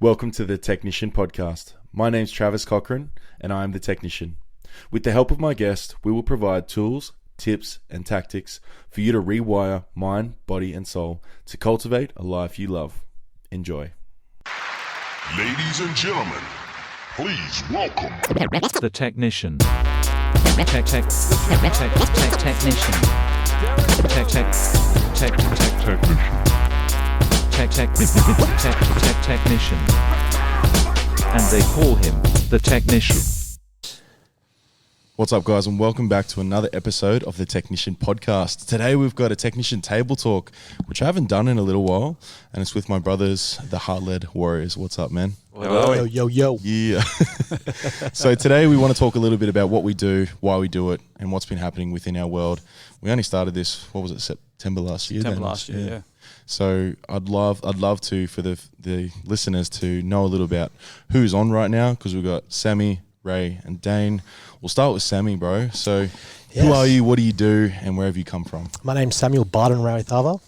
Welcome to the Technician Podcast. My name's Travis Cochran, and I am the Technician. With the help of my guest, we will provide tools, tips, and tactics for you to rewire mind, body, and soul to cultivate a life you love. Enjoy. Ladies and gentlemen, please welcome the Technician. Technician. Technician. And they call him the Technician. What's up, guys, and welcome back to another episode of the Technician Podcast. Today we've got a Technician Table Talk, which I haven't done in a little while, and it's with my brothers, the HEARTLED WARRIORS. What's up, man? Yo, yo, yo. Yeah. So today we want to talk a little bit about what we do, why we do it, and what's been happening within our world. We only started this, what was it, September last year? Yeah. So I'd love to, for the listeners to know a little about who's on right now, because we've got Sammy, Ray, and Dane. We'll start with Sammy, bro. So who are you, what do you do, and where have you come from? My name's Samuel Barton Rauicava.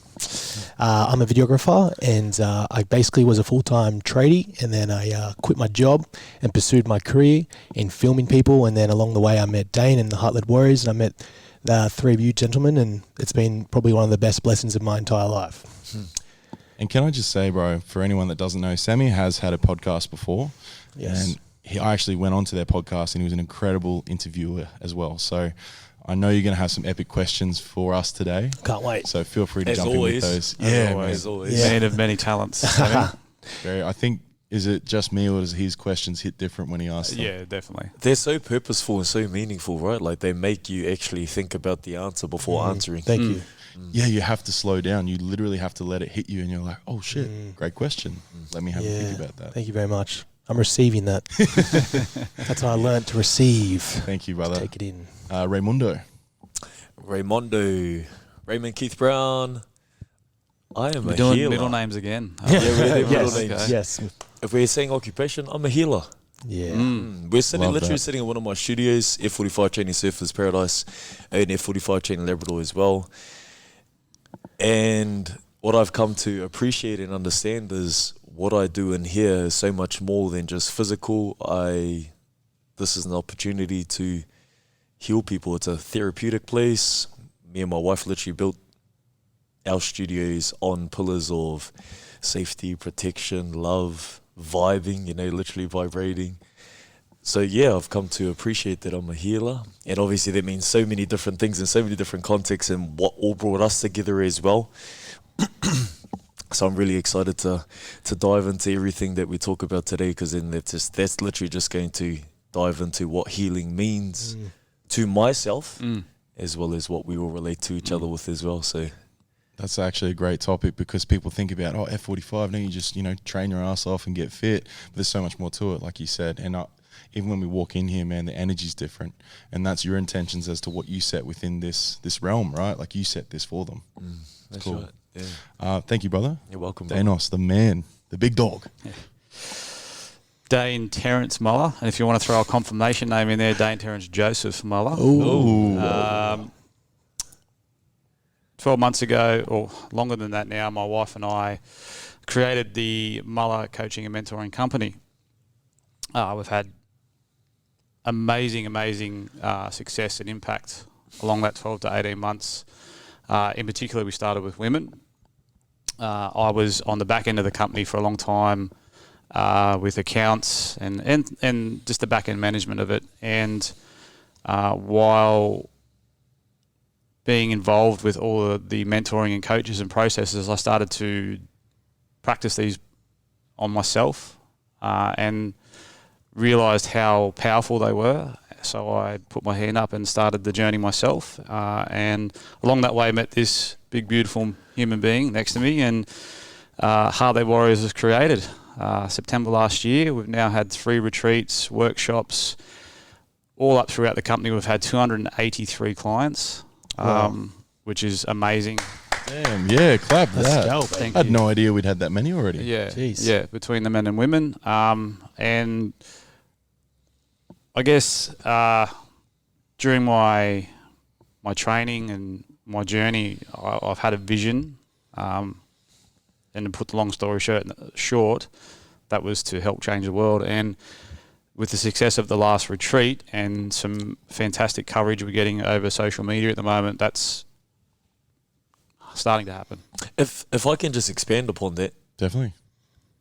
I'm a videographer, and I basically was a full-time tradie, and then I quit my job and pursued my career in filming people, and then along the way I met Dane and the HEARTLED WARRIORS, and I met the three of you gentlemen, and it's been probably one of the best blessings of my entire life. And can I just say, bro, for anyone that doesn't know, Sammy has had a podcast before. Yes. And I actually went on to their podcast, and he was an incredible interviewer as well. So I know you're going to have some epic questions for us today. Can't wait. So feel free to As jump always. in with those. As always. Yeah. Man of many talents. I think, is it just me, or does his questions hit different when he asks them? Yeah, definitely. They're so purposeful and so meaningful, right? Like they make you actually think about the answer before answering. Thank you. Yeah, you have to slow down. You literally have to let it hit you, and you're like, oh shit, great question. Let me have a think about that. Thank you very much. I'm receiving that. That's how I learned to receive. Thank you, brother. Take it in. Raymundo. Raymond Keith Brown. I am We're a doing healer. middle names again. Yeah, we're doing Yes. middle names. Yes. If we're saying occupation, I'm a healer. Yeah. We're sitting, Love literally that. sitting in one of my studios, F45 training Surfers Paradise, and F45 training Labrador as well. And what I've come to appreciate and understand is what I do in here is so much more than just physical. This is an opportunity to heal people. It's a therapeutic place. Me and my wife literally built our studios on pillars of safety, protection, love, vibing, literally vibrating. So yeah, I've come to appreciate that I'm a healer. And obviously that means so many different things in so many different contexts, and what all brought us together as well. So I'm really excited to dive into everything that we talk about today, because then that's literally just going to dive into what healing means to myself, as well as what we will relate to each other with as well. So That's actually a great topic, because people think about, F45, now you just, train your ass off and get fit. But there's so much more to it, like you said. And even when we walk in here, man, the energy's different. And that's your intentions as to what you set within this realm, right? Like you set this for them. that's cool. right. Yeah. Thank you, brother. You're welcome. brother. Danos, the man, the big dog. Dane Terence Muller. And if you want to throw a confirmation name in there, Dane Terence Joseph Muller. Ooh. 12 months ago, or longer than that now, my wife and I created the Muller Coaching and Mentoring Company. We've had amazing success and impact along that 12 to 18 months. In particular, we started with women. I was on the back end of the company for a long time with accounts and just the back end management of it. And while being involved with all of the mentoring and coaches and processes, I started to practice these on myself and realised how powerful they were. So I put my hand up and started the journey myself. And along that way, met this big, beautiful human being next to me, and HEARTLED WARRIORS was created September last year. We've now had 3 retreats, workshops, all up throughout the company. We've had 283 clients, which is amazing. Damn, yeah, clap for that. dope. I had no idea we'd had that many already. Yeah, Jeez. yeah, between the men and women. And I guess during my training and my journey, I've had a vision, and to put the long story short, that was to help change the world. And with the success of the last retreat and some fantastic coverage we're getting over social media at the moment, that's starting to happen. If I can just expand upon that, Definitely.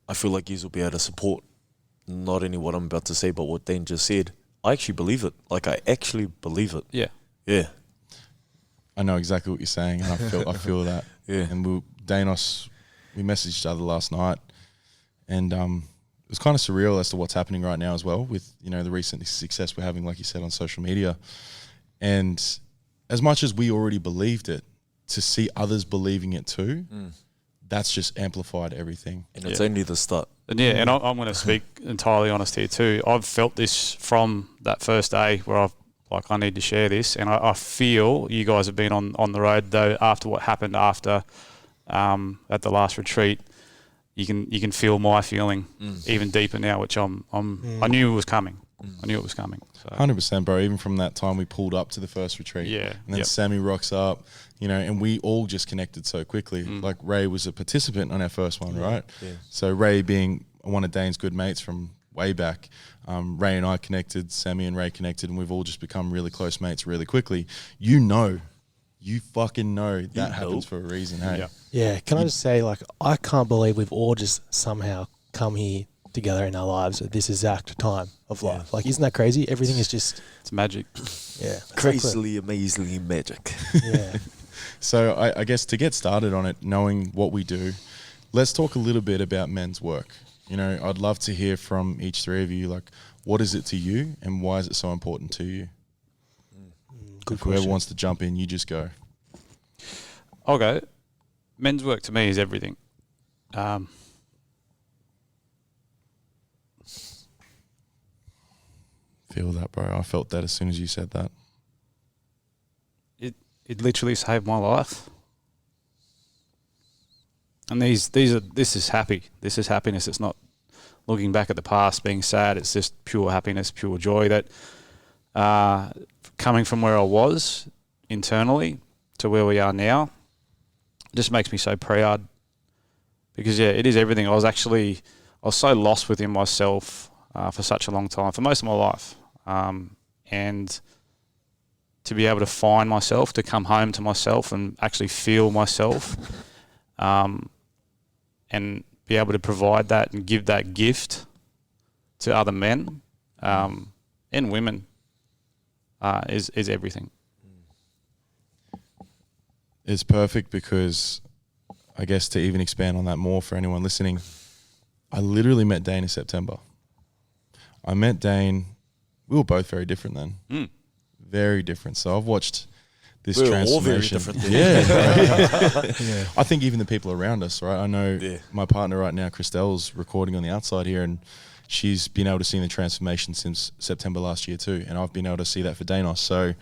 I feel like you will be able to support not only what I'm about to say, but what Dane just said. I actually believe it. Like, I actually believe it. Yeah. Yeah. I know exactly what you're saying, and I feel that. Yeah. And we messaged each other last night, and it was kind of surreal as to what's happening right now as well with, you know, the recent success we're having, like you said, on social media. And as much as we already believed it, to see others believing it too, that's just amplified everything. And it's only the start. And and I'm going to speak entirely honest here too. I've felt this from that first day where I need to share this, and I feel you guys have been on the road though after what happened after at the last retreat. You can feel my feeling even deeper now, which I knew it was coming. I knew it was coming. So. 100%, bro. Even from that time we pulled up to the first retreat. Yeah. And then Sammy rocks up, you know, and we all just connected so quickly. Like Ray was a participant on our first one, right? Yeah. So Ray being one of Dane's good mates from way back, Ray and I connected, Sammy and Ray connected, and we've all just become really close mates really quickly. You fucking know that happens for a reason, hey? Yeah. Yeah, can I just say, like, I can't believe we've all just somehow come here together in our lives at this exact time of life. Like, isn't that crazy? Everything is just, It's magic. yeah. Crazily, amazingly magic. Yeah. So I guess to get started on it, knowing what we do, let's talk a little bit about men's work. You know, I'd love to hear from each three of you, like, what is it to you and why is it so important to you? Good Whoever question. wants to jump in, you just go. I'll go. Men's work to me is everything. Feel that, bro. I felt that as soon as you said that. It literally saved my life. And this is happy. This is happiness. It's not looking back at the past, being sad. It's just pure happiness, pure joy. That coming from where I was internally to where we are now, just makes me so proud. Because it is everything. I was so lost within myself for such a long time, for most of my life, and to be able to find myself, to come home to myself and actually feel myself, and be able to provide that and give that gift to other men and women is everything. It's perfect because I guess to even expand on that more for anyone listening, I literally met Dane in September. I met Dane, we were both very different then. Very different. So I've watched this We're all transformation. very different then. Yeah. I think even the people around us, right? I know my partner right now, Christelle's recording on the outside here, and she's been able to see the transformation since September last year too. And I've been able to see that for Danos. So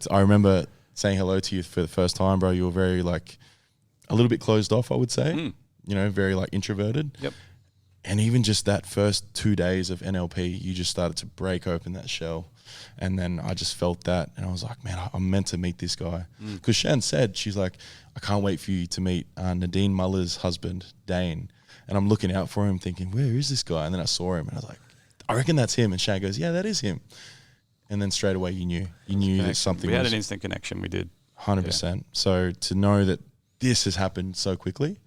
I remember saying hello to you for the first time, bro. You were very like a little bit closed off, I would say. You know, very like introverted. Yep. And even just that first 2 days of NLP, you just started to break open that shell. And then I just felt that. And I was like, man, I'm meant to meet this guy. Because Shan said, she's like, I can't wait for you to meet Dane Muller's husband, Dane. And I'm looking out for him thinking, where is this guy? And then I saw him and I was like, I reckon that's him. And Shan goes, yeah, that is him. And then straight away you knew that something We had was an instant connection. We did. 100%. So to know that this has happened so quickly,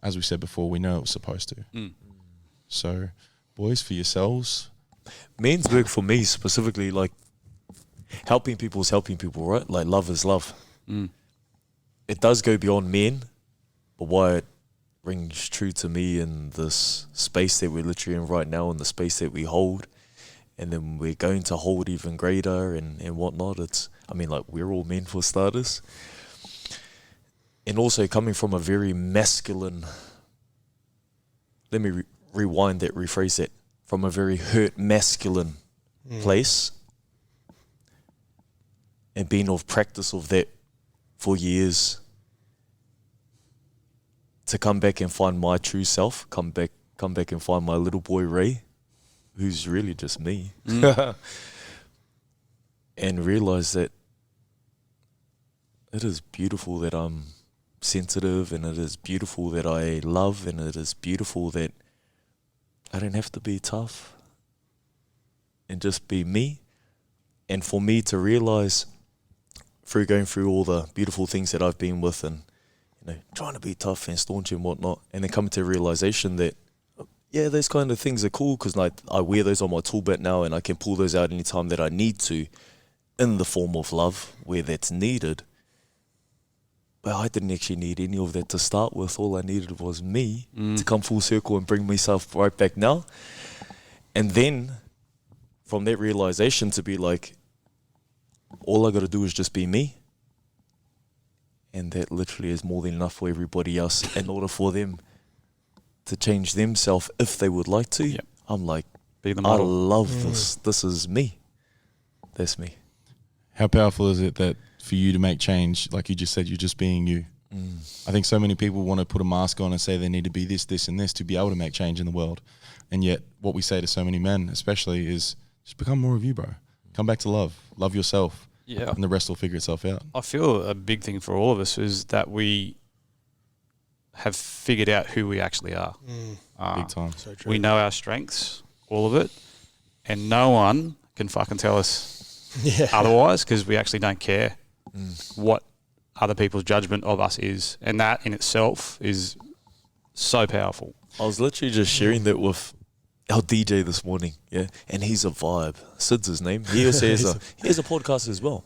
as we said before, we know it was supposed to. So, boys, for yourselves. Men's work for me specifically, like, helping people is helping people, right? Like, love is love. It does go beyond men, but why it rings true to me in this space that we're literally in right now, in the space that we hold, and then we're going to hold even greater and whatnot. It's, I mean, like, we're all men for starters. And also coming from a very masculine, let me rewind that, rephrase that, from a very hurt masculine place, and being of practice of that for years, to come back and find my true self, come back and find my little boy Ray, who's really just me, and realize that it is beautiful that I'm sensitive, and it is beautiful that I love, and it is beautiful that I don't have to be tough and just be me. And for me to realize through going through all the beautiful things that I've been with and, trying to be tough and staunch and whatnot, and then coming to a realization that, yeah, those kind of things are cool because I wear those on my tool belt now and I can pull those out anytime that I need to in the form of love where that's needed. But I didn't actually need any of that to start with. All I needed was me to come full circle and bring myself right back now. And then from that realization to be like, all I got to do is just be me. And that literally is more than enough for everybody else in order for them to change themselves if they would like to. Yep. I'm like, Be the I model. love this. This is me. That's me. How powerful is it that for you to make change, like you just said, you're just being you? I think so many people want to put a mask on and say they need to be this, this, and this to be able to make change in the world. And yet what we say to so many men especially is just become more of you, bro. Come back to love. Love yourself. Yeah. And the rest will figure itself out. I feel a big thing for all of us is that we have figured out who we actually are. Big time. So true. We know our strengths, all of it, and no one can fucking tell us otherwise because we actually don't care what other people's judgment of us is. And that in itself is so powerful. I was literally just sharing that with our DJ this morning, yeah, and he's a vibe. Sid's his name. He also has a podcast as well,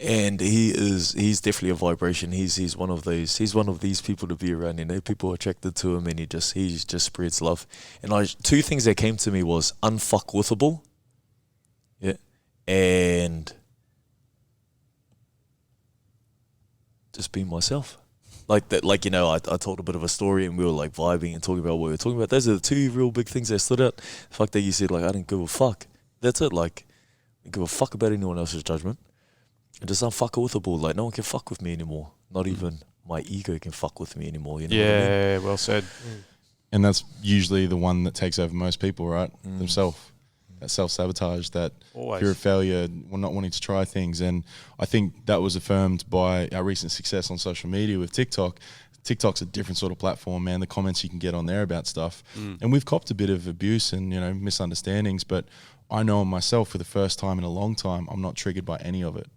and he's definitely a vibration. He's one of these people to be around. People are attracted to him, and he just spreads love. And two things that came to me was unfuckwithable, yeah, and just being myself. Like that, I told a bit of a story and we were like vibing and talking about what we were talking about. Those are the two real big things that stood out. The fact that you said I didn't give a fuck. That's it. I didn't give a fuck about anyone else's judgment. And just unfuckable. No one can fuck with me anymore. Not even my ego can fuck with me anymore. You know what I mean? Yeah, well said. And that's usually the one that takes over most people, right? Themselves. That self-sabotage, that Always. fear of failure, not wanting to try things. And I think that was affirmed by our recent success on social media with TikTok. TikTok's a different sort of platform, man. The comments you can get on there about stuff. And we've copped a bit of abuse and, misunderstandings, but I know myself for the first time in a long time, I'm not triggered by any of it.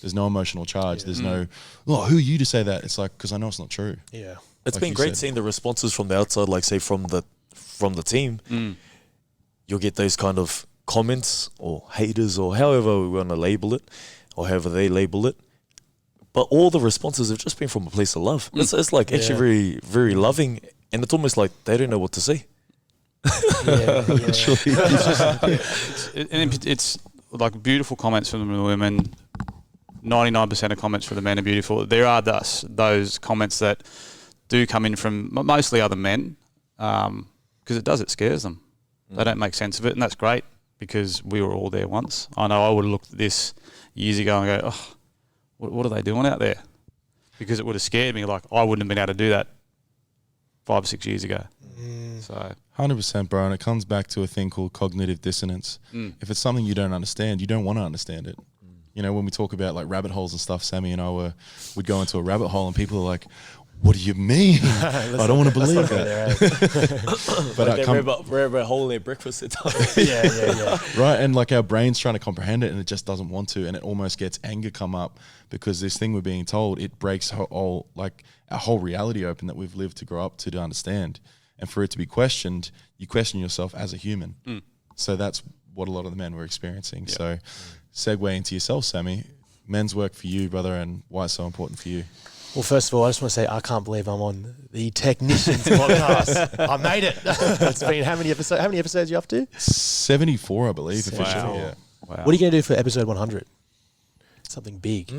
There's no emotional charge. There's no, who are you to say that? It's because I know it's not true. Yeah. It's Like been you great said. seeing the responses from the outside, say from the team. You'll get those kind of comments or haters or however we want to label it or however they label it. But all the responses have just been from a place of love. It's actually very, very loving, and it's almost like they don't know what to say. It's like beautiful comments from the women. 99% of comments from the men are beautiful. There are those comments that do come in from mostly other men because it scares them. They don't make sense of it, and that's great because we were all there once. I know I would have looked at this years ago and go, what are they doing out there? Because it would have scared me. I wouldn't have been able to do that 5 or 6 years ago. So 100%, bro. And it comes back to a thing called cognitive dissonance. If it's something you don't understand, you don't want to understand it. When we talk about rabbit holes and stuff, Sammy and I would go into a rabbit hole and people are like, what do you mean? I don't want to believe that. But rabbit hole in their breakfast at times. Yeah. Right, and our brain's trying to comprehend it and it just doesn't want to, and it almost gets anger come up because this thing we're being told, it breaks our whole reality open that we've lived to grow up to understand. And for it to be questioned, you question yourself as a human. So that's what a lot of the men were experiencing. Yep. So segue into yourself, Sammy. Men's work for you, brother, and why it's so important for you. Well, first of all, I just want to say I can't believe I'm on the Technicians podcast. I made it. It's been how many episodes? How many episodes are you up to? 74, I believe, officially. Wow. Yeah. wow. What are you going to do for episode 100? Something big.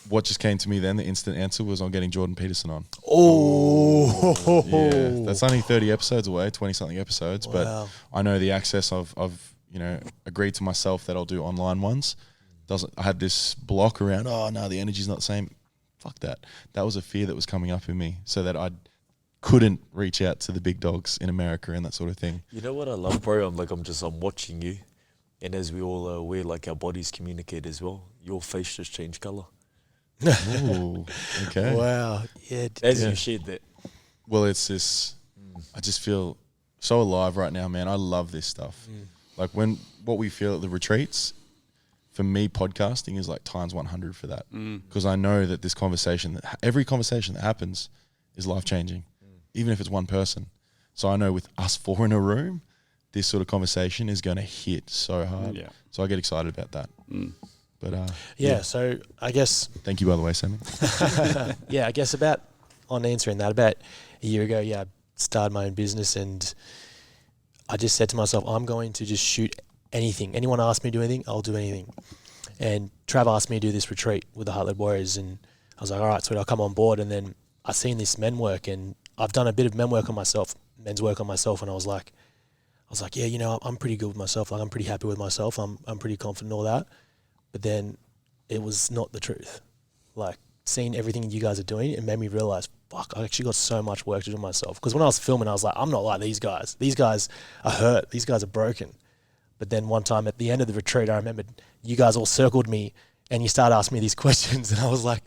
What just came to me then, the instant answer was I'm getting Jordan Peterson on. Oh, Yeah, that's only 30 episodes away, 20-something episodes. Wow. But I know the access I've agreed to myself that I'll do online ones. I had this block around, the energy's not the same. Fuck that. That was a fear that was coming up in me so that I couldn't reach out to the big dogs in America and that sort of thing. You know what I love, bro? I'm watching you, and as we all are aware, our bodies communicate as well. Your face just changed color. Ooh, okay. wow. Yeah. As you shared that. Well, it's this, I just feel so alive right now, man. I love this stuff. Like what we feel at the retreats, for me, podcasting is like times 100 for that. Because I know that this conversation, every conversation that happens is life-changing, even if it's one person. So I know with us 4 in a room, this sort of conversation is going to hit so hard. Yeah. So I get excited about that. But so I guess... Thank you, by the way, Sammy. Yeah, I guess on answering that, about a year ago, I started my own business, and I just said to myself, I'm going to just shoot anything. Anyone asks me to do anything, I'll do anything. And Trav asked me to do this retreat with the Heartleed Warriors, and I was like, all right, sweet, I'll come on board. And then I seen this men work, and I've done a bit of men's work on myself, and I was like, yeah, you know, I'm pretty good with myself. Like, I'm pretty happy with myself. I'm pretty confident in all that. But then it was not the truth. Like, seeing everything you guys are doing, it made me realize, fuck, I actually got so much work to do myself. Because when I was filming, I was like, I'm not like these guys. These guys are hurt. These guys are broken. But then one time at the end of the retreat, I remembered you guys all circled me and you started asking me these questions, and I was like,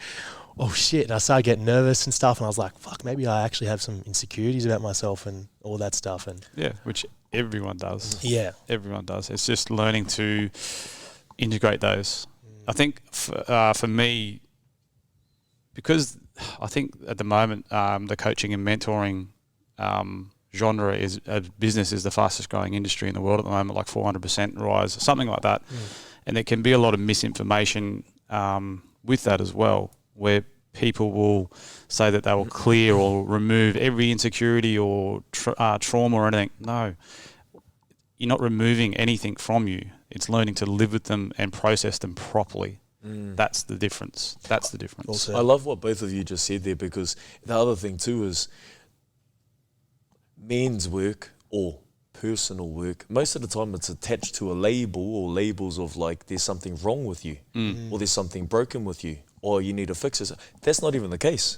oh shit. And I started getting nervous and stuff, and I was like, fuck, maybe I actually have some insecurities about myself and all that stuff. And yeah, which everyone does. Yeah. Everyone does. It's just learning to integrate those. I think for me, because I think at the moment the coaching and mentoring genre is business is the fastest growing industry in the world at the moment, like 400% rise, something like that. And there can be a lot of misinformation with that as well, where people will say that they will clear or remove every insecurity or trauma or anything. No, you're not removing anything from you. It's learning to live with them and process them properly. That's the difference. That's the difference. Also, I love what both of you just said there, because the other thing too is men's work or personal work, most of the time it's attached to a label or labels of like there's something wrong with you or there's something broken with you or you need to fix it. That's not even the case.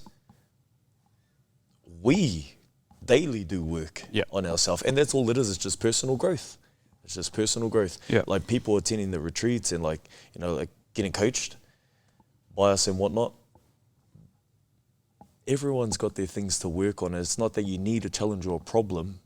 We daily do work on ourselves, and that's all it is. It's just personal growth. It's just personal growth. Like people attending the retreats and like, you know, like getting coached by us and whatnot. Everyone's got their things to work on. It's not that you need a challenge or a problem.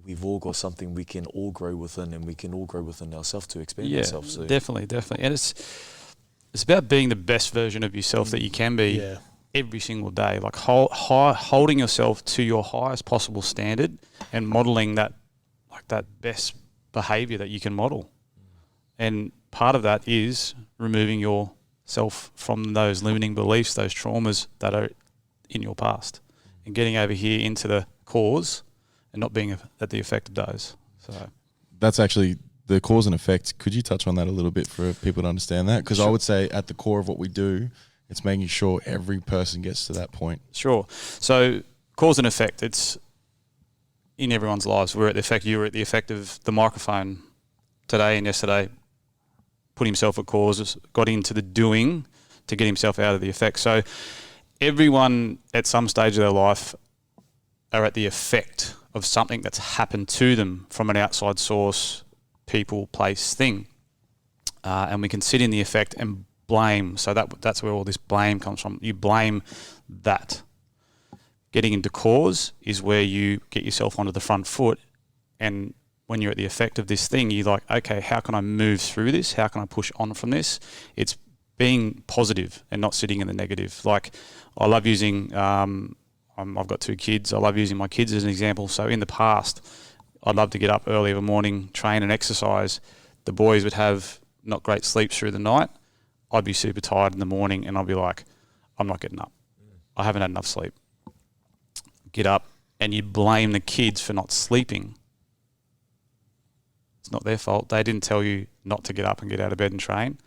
We've all got something we can all grow within, and we can all grow within ourselves to expand ourselves. So. Definitely. And it's about being the best version of yourself that you can be every single day. Like holding yourself to your highest possible standard and modeling that best behavior that you can model. And part of that is removing yourself from those limiting beliefs, those traumas that are in your past, and getting over here into the cause and not being at the effect of those. So that's actually the cause and effect. Could you touch on that a little bit for people to understand that? Because I would say at the core of what we do, it's making sure every person gets to that point. Sure. So cause and effect, it's in everyone's lives. We're at the effect. You were at the effect of the microphone today and yesterday. Put himself at cause, got into the doing to get himself out of the effect. So everyone at some stage of their life are at the effect of something that's happened to them from an outside source, people, place, thing. And we can sit in the effect and blame. So that's where all this blame comes from. You blame that. Getting into cause is where you get yourself onto the front foot, and when you're at the effect of this thing, you're like, okay, how can I move through this? How can I push on from this? It's being positive and not sitting in the negative. Like, I love using, I've got 2 kids. I love using my kids as an example. So in the past, I'd love to get up early in the morning, train and exercise. The boys would have not great sleeps through the night. I'd be super tired in the morning, and I'd be like, I'm not getting up. I haven't had enough sleep. Get up, and you blame the kids for not sleeping. It's not their fault. They didn't tell you not to get up and get out of bed and train.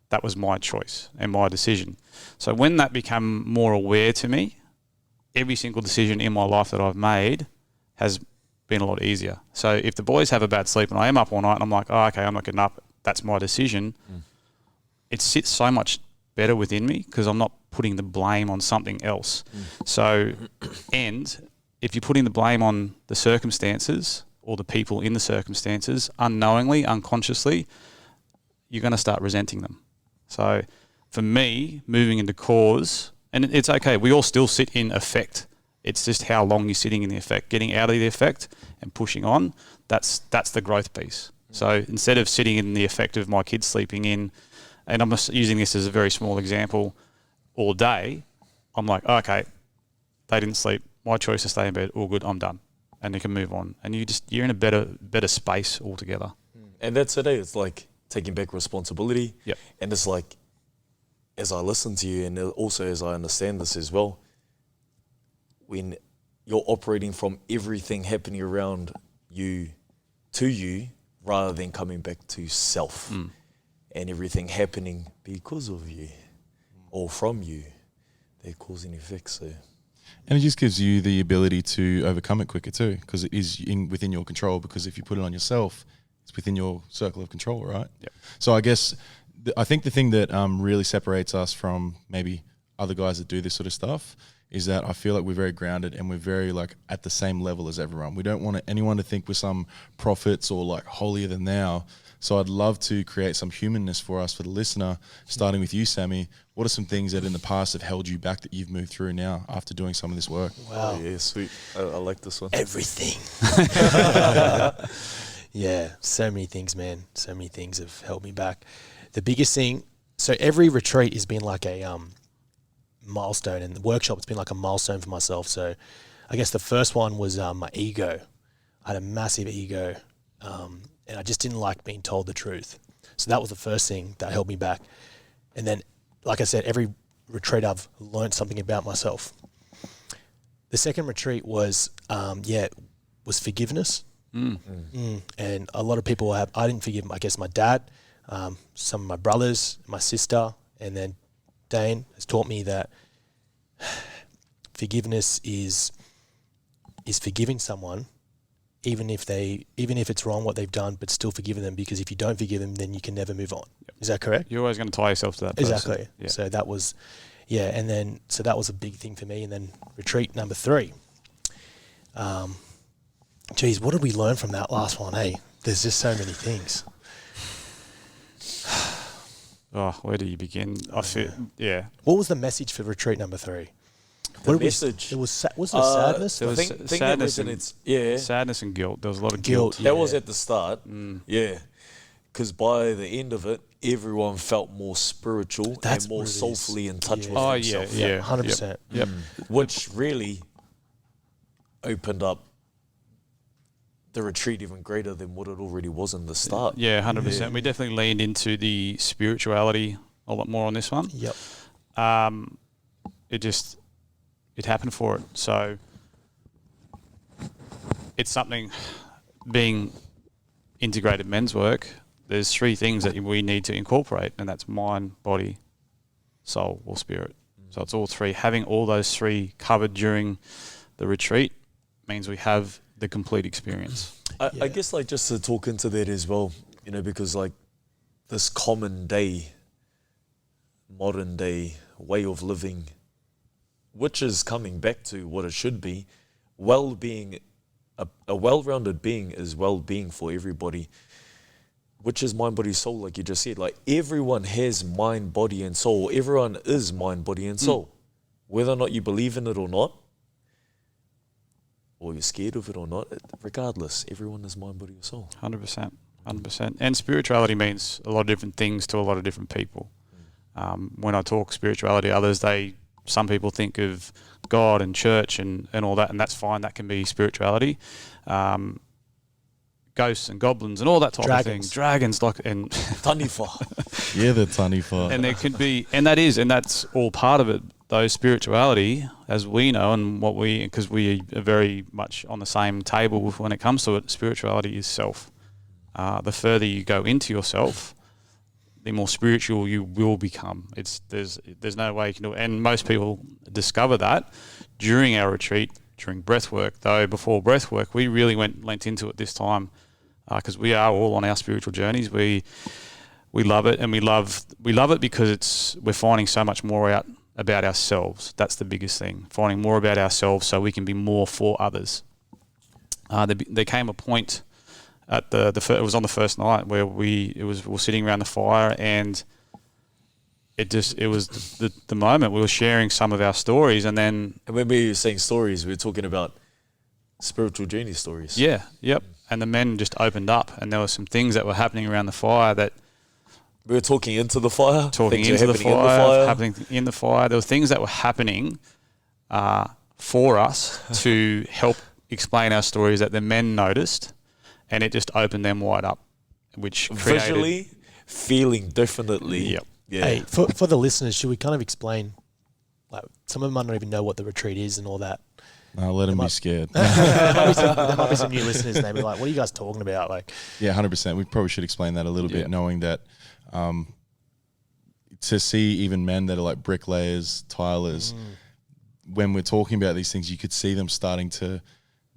That was my choice and my decision. So when that became more aware to me, every single decision in my life that I've made has been a lot easier. So if the boys have a bad sleep and I am up all night and I'm like, oh, okay, I'm not getting up, that's my decision. It sits so much better within me because I'm not putting the blame on something else. So, and if you're putting the blame on the circumstances or the people in the circumstances, unknowingly, unconsciously, you're going to start resenting them. So for me, moving into cause, and it's okay, we all still sit in effect It's just how long you're sitting in the effect. Getting out of the effect and pushing on, that's the growth piece. So instead of sitting in the effect of my kids sleeping in, and I'm just using this as a very small example, all day, I'm like, okay, they didn't sleep. My choice to stay in bed. All good. I'm done, and you can move on. And you're in a better space altogether. And that's today. It's like taking back responsibility. Yep. And it's like, as I listen to you, and also as I understand this as well, when you're operating from everything happening around you to you, rather than coming back to self, and everything happening because of you or from you, they're causing effects. So. And it just gives you the ability to overcome it quicker too, because it is within your control. Because if you put it on yourself, it's within your circle of control, right? Yep. So I guess I think the thing that really separates us from maybe other guys that do this sort of stuff is that I feel like we're very grounded and we're very like at the same level as everyone. We don't want anyone to think we're some prophets or like holier than thou. So I'd love to create some humanness for us, for the listener, starting with you, Sammy. What are some things that in the past have held you back that you've moved through now after doing some of this work? Wow. Oh, yeah, sweet. I like this one. Everything. Yeah, so many things, man. So many things have held me back. The biggest thing, so every retreat has been like a milestone, and the workshop has been like a milestone for myself. So I guess the first one was my ego. I had a massive ego, and I just didn't like being told the truth. So that was the first thing that held me back. And then, like I said, every retreat I've learned something about myself. The second retreat was, was forgiveness. And a lot of people I didn't forgive, I guess, my dad, some of my brothers, my sister, and then Dane has taught me that forgiveness is forgiving someone, even if it's wrong what they've done, but still forgiving them, because if you don't forgive them, then you can never move on. Yep. Is that correct? You're always going to tie yourself to that person. Exactly. Yeah. So that was, and then so that was a big thing for me. And then retreat number 3. Geez, what did we learn from that last one? Hey, there's just so many things. Oh, where do you begin? I feel, What was the message for retreat number 3? The message. Was there sadness? There was sadness and guilt. There was a lot of guilt. That was at the start. Yeah. Because by the end of it, everyone felt more spiritual and more soulfully in touch with themselves. Yeah. 100%. Yep. Which really opened up the retreat even greater than what it already was in the start. Yeah, 100%. We definitely leaned into the spirituality a lot more on this one. Yep. It happened for it. So it's something, being integrated men's work, there's 3 things that we need to incorporate, and that's mind, body, soul, or spirit. So it's all 3. Having all those 3 covered during the retreat means we have the complete experience. I guess, like, just to talk into that as well, because like this modern day way of living, which is coming back to what it should be, well-being, a well-rounded being is well-being for everybody, which is mind, body, soul, like you just said. Like, everyone has mind, body, and soul. Everyone is mind, body, and soul. Whether or not you believe in it or not, or you're scared of it or not, regardless, everyone is mind, body, or soul. 100%. 100%. And spirituality means a lot of different things to a lot of different people. When I talk spirituality, some people think of God and church and all that, and that's fine. That can be spirituality. Ghosts and goblins and all that type of thing. Dragons, and Taniwha. Yeah, the Taniwha. And there could be, and that's all part of it. Though spirituality, as we know, and because we are very much on the same table when it comes to it, spirituality is self. The further you go into yourself, the more spiritual you will become. There's no way you can do it. And most people discover that during our retreat, during breath work. Though before breath work, we really went into it this time, because we are all on our spiritual journeys. We love it, and we love it because we're finding so much more out about ourselves. That's the biggest thing, finding more about ourselves so we can be more for others. There came a point at it was on the first night where we were sitting around the fire, and it was the moment we were sharing some of our stories, and then And when we were saying stories, we were talking about spiritual journey stories. yep, and the men just opened up, and there were some things that were happening around the fire that We were talking into the fire. talking things into were the happening fire, happening in the fire. There were things that were happening for us to help explain our stories that the men noticed, and it just opened them wide up, which created, Visually, feeling differently. Yep. Yeah. Hey, for the listeners, should we kind of explain? Like, some of them might not even know what the retreat is and all that. No, let them be scared. there might be some new listeners, and they'll be like, "What are you guys talking about?" Like, Yeah, 100%. We probably should explain that a little bit, knowing that to see even men that are like bricklayers, tilers, when we're talking about these things, you could see them starting to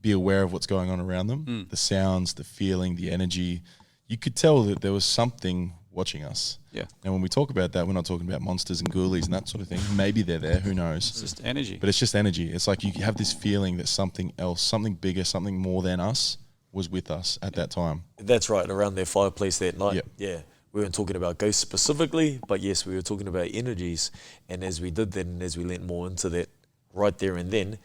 be aware of what's going on around them, the sounds, the feeling, the energy. You could tell that there was something watching us. Yeah. And when we talk about that, we're not talking about monsters and ghoulies and that sort of thing. Maybe they're there, who knows? It's just energy. But it's just energy. It's like you have this feeling that something else, something bigger, something more than us was with us at that time. That's right, around their fireplace that night. Yep. Yeah. We weren't talking about ghosts specifically, but yes, we were talking about energies. And as we did that and as we learnt more into that right there and then,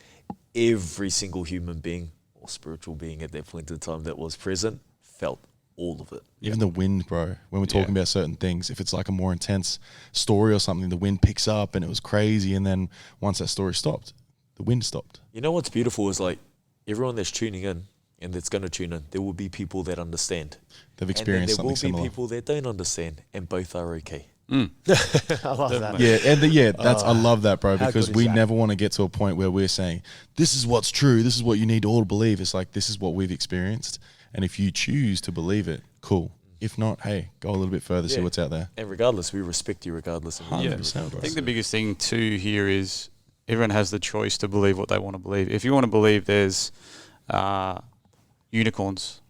every single human being or spiritual being at that point in time that was present felt all of it. Even the wind, bro, when we're talking about certain things, if it's like a more intense story or something, the wind picks up and it was crazy. And then once that story stopped, the wind stopped. You know what's beautiful is like everyone that's tuning in and that's going to tune in, there will be people that understand. They've experienced and then something there will similar. be people that don't understand, and both are okay. I love that. Yeah, and that's I love that, bro, How because good is we that? never want to get to a point where we're saying, this is what's true, this is what you need all to believe. It's like, this is what we've experienced. And if you choose to believe it, cool. If not, hey, go a little bit further, see Yeah. what's out there. And regardless, we respect you regardless. Of 100%, bro. I think the biggest thing too here is everyone has the choice to believe what they want to believe. If you want to believe there's unicorns,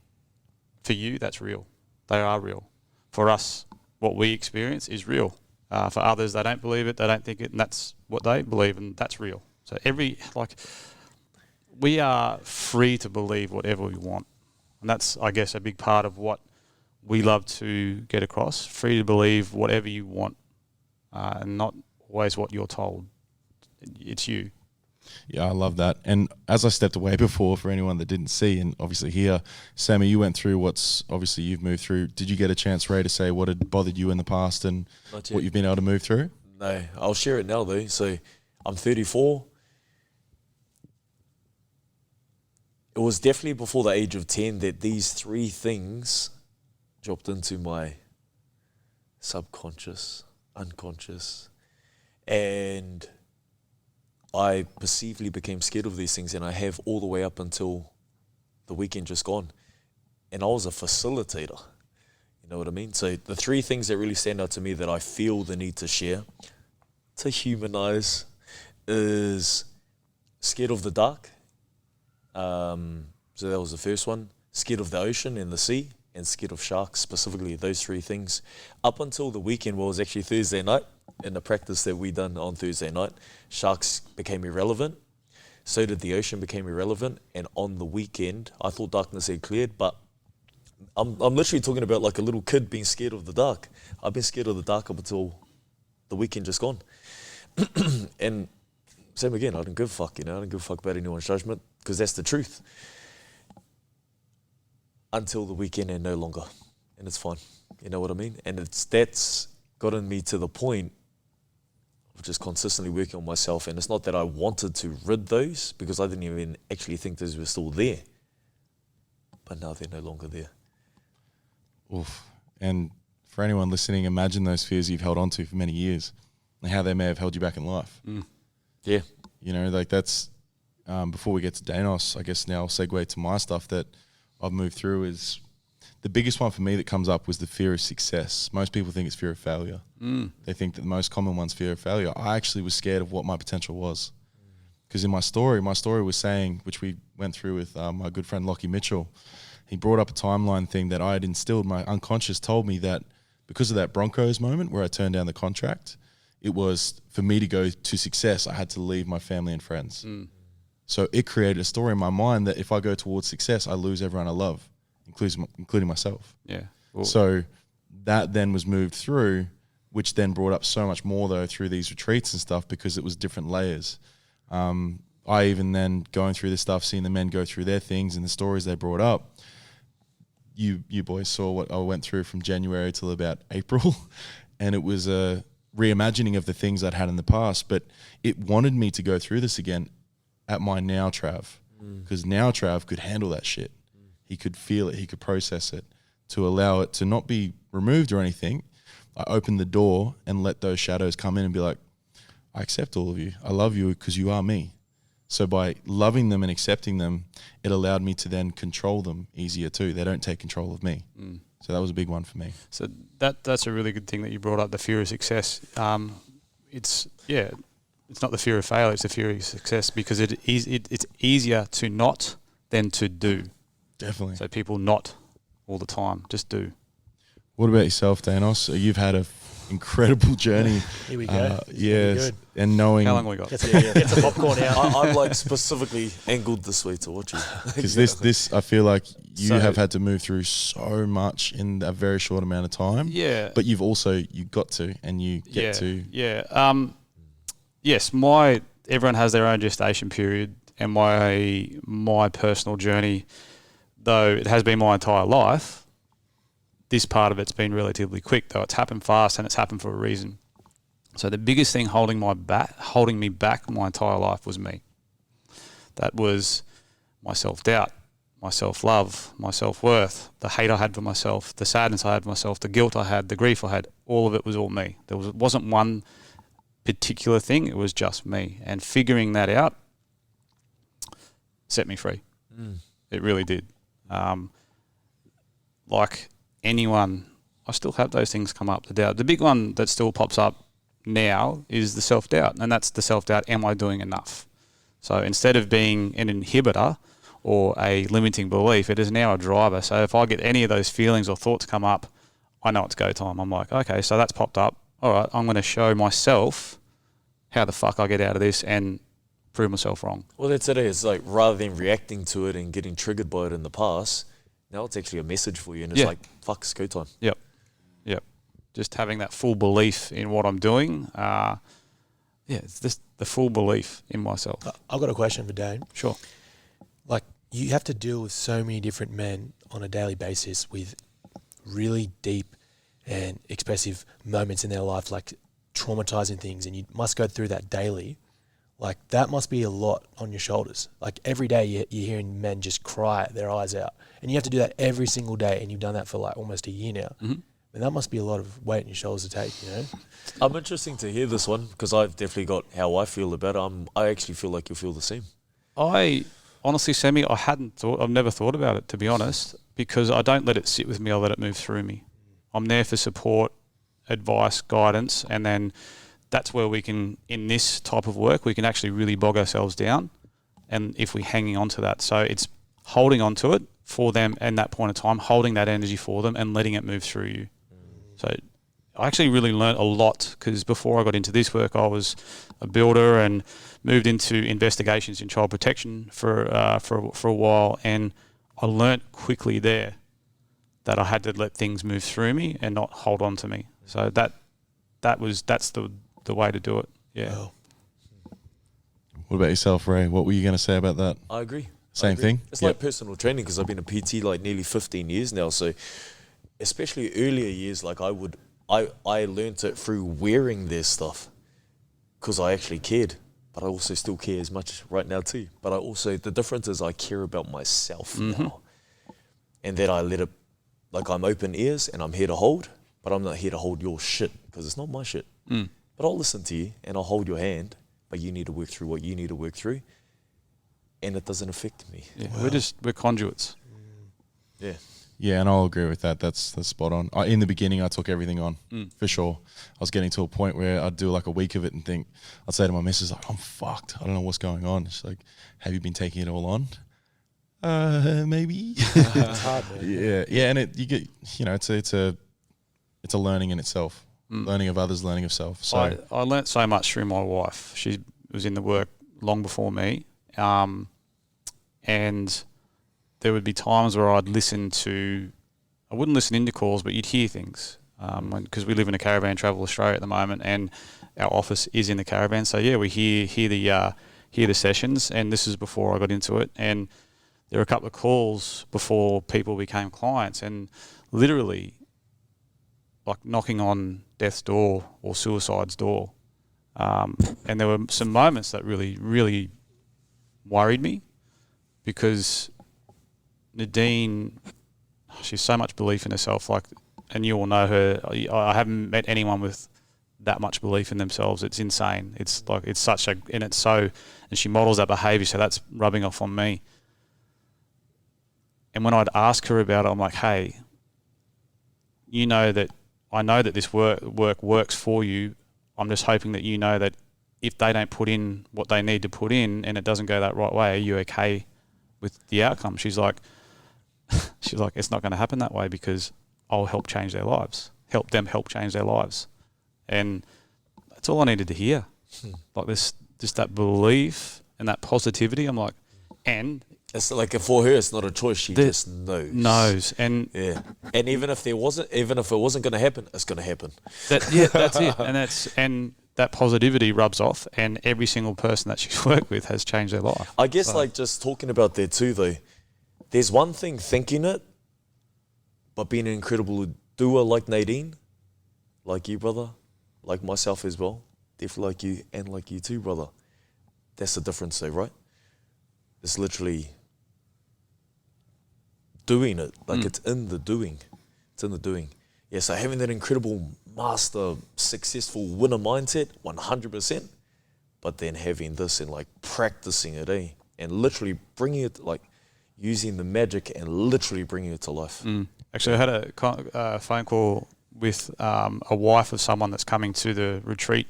for you, that's real. They are real. For us, what we experience is real. For others, they don't believe it, they don't think it, and that's what they believe, and that's real. So we are free to believe whatever we want. And that's, I guess, a big part of what we love to get across. Free to believe whatever you want, and not always what you're told. It's you. Yeah, I love that. And as I stepped away before, for anyone that didn't see, and obviously here, Sammy, you went through what's obviously you've moved through. Did you get a chance, Ray, to say what had bothered you in the past and Not yet. what you've been able to move through? No, I'll share it now though. So I'm 34. It was definitely before the age of 10 that these three things dropped into my subconscious, unconscious, and I perceivably became scared of these things, and I have all the way up until the weekend just gone. And I was a facilitator. You know what I mean? So the three things that really stand out to me that I feel the need to share, to humanize, is scared of the dark. So that was the first one. Scared of the ocean and the sea, and scared of sharks, specifically those three things. Up until the weekend, well, it was actually Thursday night, in the practice that we done on Thursday night, sharks became irrelevant. So did the ocean became irrelevant. And on the weekend, I thought darkness had cleared, but I'm literally talking about like a little kid being scared of the dark. I've been scared of the dark up until the weekend just gone. And same again, I don't give a fuck, I don't give a fuck about anyone's judgment, because that's the truth. Until the weekend and no longer. And it's fine. You know what I mean? And that's gotten me to the point of just consistently working on myself. And it's not that I wanted to rid those, because I didn't even actually think those were still there. But now they're no longer there. Oof. And for anyone listening, imagine those fears you've held on to for many years and how they may have held you back in life. Yeah. You know, like that's, before we get to Danos, I guess now I'll segue to my stuff that I've moved through is the biggest one for me that comes up was the fear of success. Most people think it's fear of failure. They think that the most common one's fear of failure. I actually was scared of what my potential was. Because in my story was saying, which we went through with my good friend Lockie Mitchell, he brought up a timeline thing that I had instilled. My unconscious told me that because of that Broncos moment where I turned down the contract, it was for me to go to success, I had to leave my family and friends. So it created a story in my mind that if I go towards success, I lose everyone I love, including myself. Yeah. So that then was moved through which then brought up so much more though through these retreats and stuff because it was different layers. I even then going through this stuff, seeing the men go through their things and the stories they brought up. You boys saw what I went through from January till about April, and it was a reimagining of the things I'd had in the past. But it wanted me to go through this again at my now Trav, because now Trav could handle that shit. He could feel it, he could process it, to allow it to not be removed or anything. I opened the door and let those shadows come in and be like, I accept all of you. I love you because you are me. So by loving them and accepting them, it allowed me to then control them easier too. They don't take control of me. So that was a big one for me. So that's a really good thing that you brought up, the fear of success. It's not the fear of failure, it's the fear of success, because it's easier to not than to do. Definitely. So people not all the time, just do. What about yourself, Danos? You've had a incredible journey. Here we go. Yes, and knowing How long we got? Get some popcorn out. I'm like specifically angled this way to watch you. because this I feel like you have had to move through so much in a very short amount of time. Yeah. But you've also you got to and you get to. Yeah. Yes, everyone has their own gestation period, and my personal journey, though it has been my entire life, this part of it's been relatively quick, though it's happened fast and it's happened for a reason. So the biggest thing holding me back my entire life was me. That was my self-doubt, my self-love, my self-worth, the hate I had for myself, the sadness I had for myself, the guilt I had, the grief I had. All of it was all me. It wasn't one particular thing, it was just me. And figuring that out set me free. It really did. Like anyone, I still have those things come up, the doubt. The big one that still pops up now is the self-doubt, and that's the self-doubt, am I doing enough? So instead of being an inhibitor or a limiting belief, it is now a driver. So if I get any of those feelings or thoughts come up, I know it's go time. I'm like, okay, so that's popped up. All right, I'm going to show myself how the fuck I get out of this and prove myself wrong. Well, that's it. It's like rather than reacting to it and getting triggered by it in the past, now it's actually a message for you, and it's like, fuck, it's go time. Yep. Just having that full belief in what I'm doing. It's just the full belief in myself. I've got a question for Dane. Sure. Like, you have to deal with so many different men on a daily basis with really deep and expressive moments in their life, like traumatizing things, and you must go through that daily. Like, that must be a lot on your shoulders. Like, every day you're hearing men just cry their eyes out, and you have to do that every single day, and you've done that for like almost a year now. Mm-hmm. And that must be a lot of weight on your shoulders to take, you know? I'm interesting to hear this one, because I've definitely got how I feel about it. I actually feel like you feel the same. I honestly, Sammy, I've never thought about it, to be honest, because I don't let it sit with me, I let it move through me. I'm there for support, advice, guidance, and then that's where we can, in this type of work, we can actually really bog ourselves down, and if we're hanging on to that. So it's holding on to it for them in that point of time, holding that energy for them and letting it move through you. So I actually really learned a lot, because before I got into this work, I was a builder and moved into investigations in child protection for a while, and I learnt quickly there that I had to let things move through me and not hold on to me. So that's the way to do it. Yeah. Wow. What about yourself, Ray? What were you going to say about that? I agree. Same thing? It's like personal training, because I've been a PT like nearly 15 years now. So especially earlier years, like I learnt it through wearing their stuff, because I actually cared, but I also still care as much right now too. But the difference is I care about myself now, and that I let it, like I'm open ears and I'm here to hold, but I'm not here to hold your shit, because it's not my shit. But I'll listen to you and I'll hold your hand, but you need to work through what you need to work through, and it doesn't affect me. Yeah, we're conduits. Yeah. Yeah, and I'll agree with that. That's spot on. In the beginning, I took everything on, for sure. I was getting to a point where I'd do like a week of it and think, I'd say to my missus, like, I'm fucked. I don't know what's going on. She's like, have you been taking it all on? Maybe. It's hard, man. Yeah, and it's a learning in itself. Learning of others, learning of self. So I learnt so much through my wife. She was in the work long before me, and there would be times where I wouldn't listen into calls, but you'd hear things, because we live in a caravan travel Australia at the moment, and our office is in the caravan. So yeah, we hear the sessions, and this is before I got into it, and there were a couple of calls before people became clients, and literally like knocking on death's door or suicide's door. And there were some moments that really, really worried me, because Nadine, she's so much belief in herself, like, and you all know her. I haven't met anyone with that much belief in themselves. It's insane. It's like, it's such a, and it's so, and she models that behaviour, so that's rubbing off on me. And when I'd ask her about it, I'm like, hey, you know that, I know that this work works for you. I'm just hoping that you know that if they don't put in what they need to put in and it doesn't go that right way, are you okay with the outcome? She's like, it's not going to happen that way, because I'll help change their lives, help them help change their lives. And that's all I needed to hear. Like this, just that belief and that positivity. I'm like, and it's like, for her, it's not a choice. She just knows. And yeah. And even if it wasn't going to happen, it's going to happen. That's it. And that positivity rubs off, and every single person that she's worked with has changed their life. I guess, like, just talking about that too, though, there's one thing thinking it, but being an incredible doer like Nadine, like you, brother, like myself as well, definitely like you, and like you too, brother. That's the difference, though, right? It's literally doing it. Like, it's in the doing. It's in the doing. Yeah, so having that incredible master, successful winner mindset, 100%, but then having this and, like, practicing it, and literally bringing it, like, using the magic and literally bringing it to life. Actually, I had a phone call with a wife of someone that's coming to the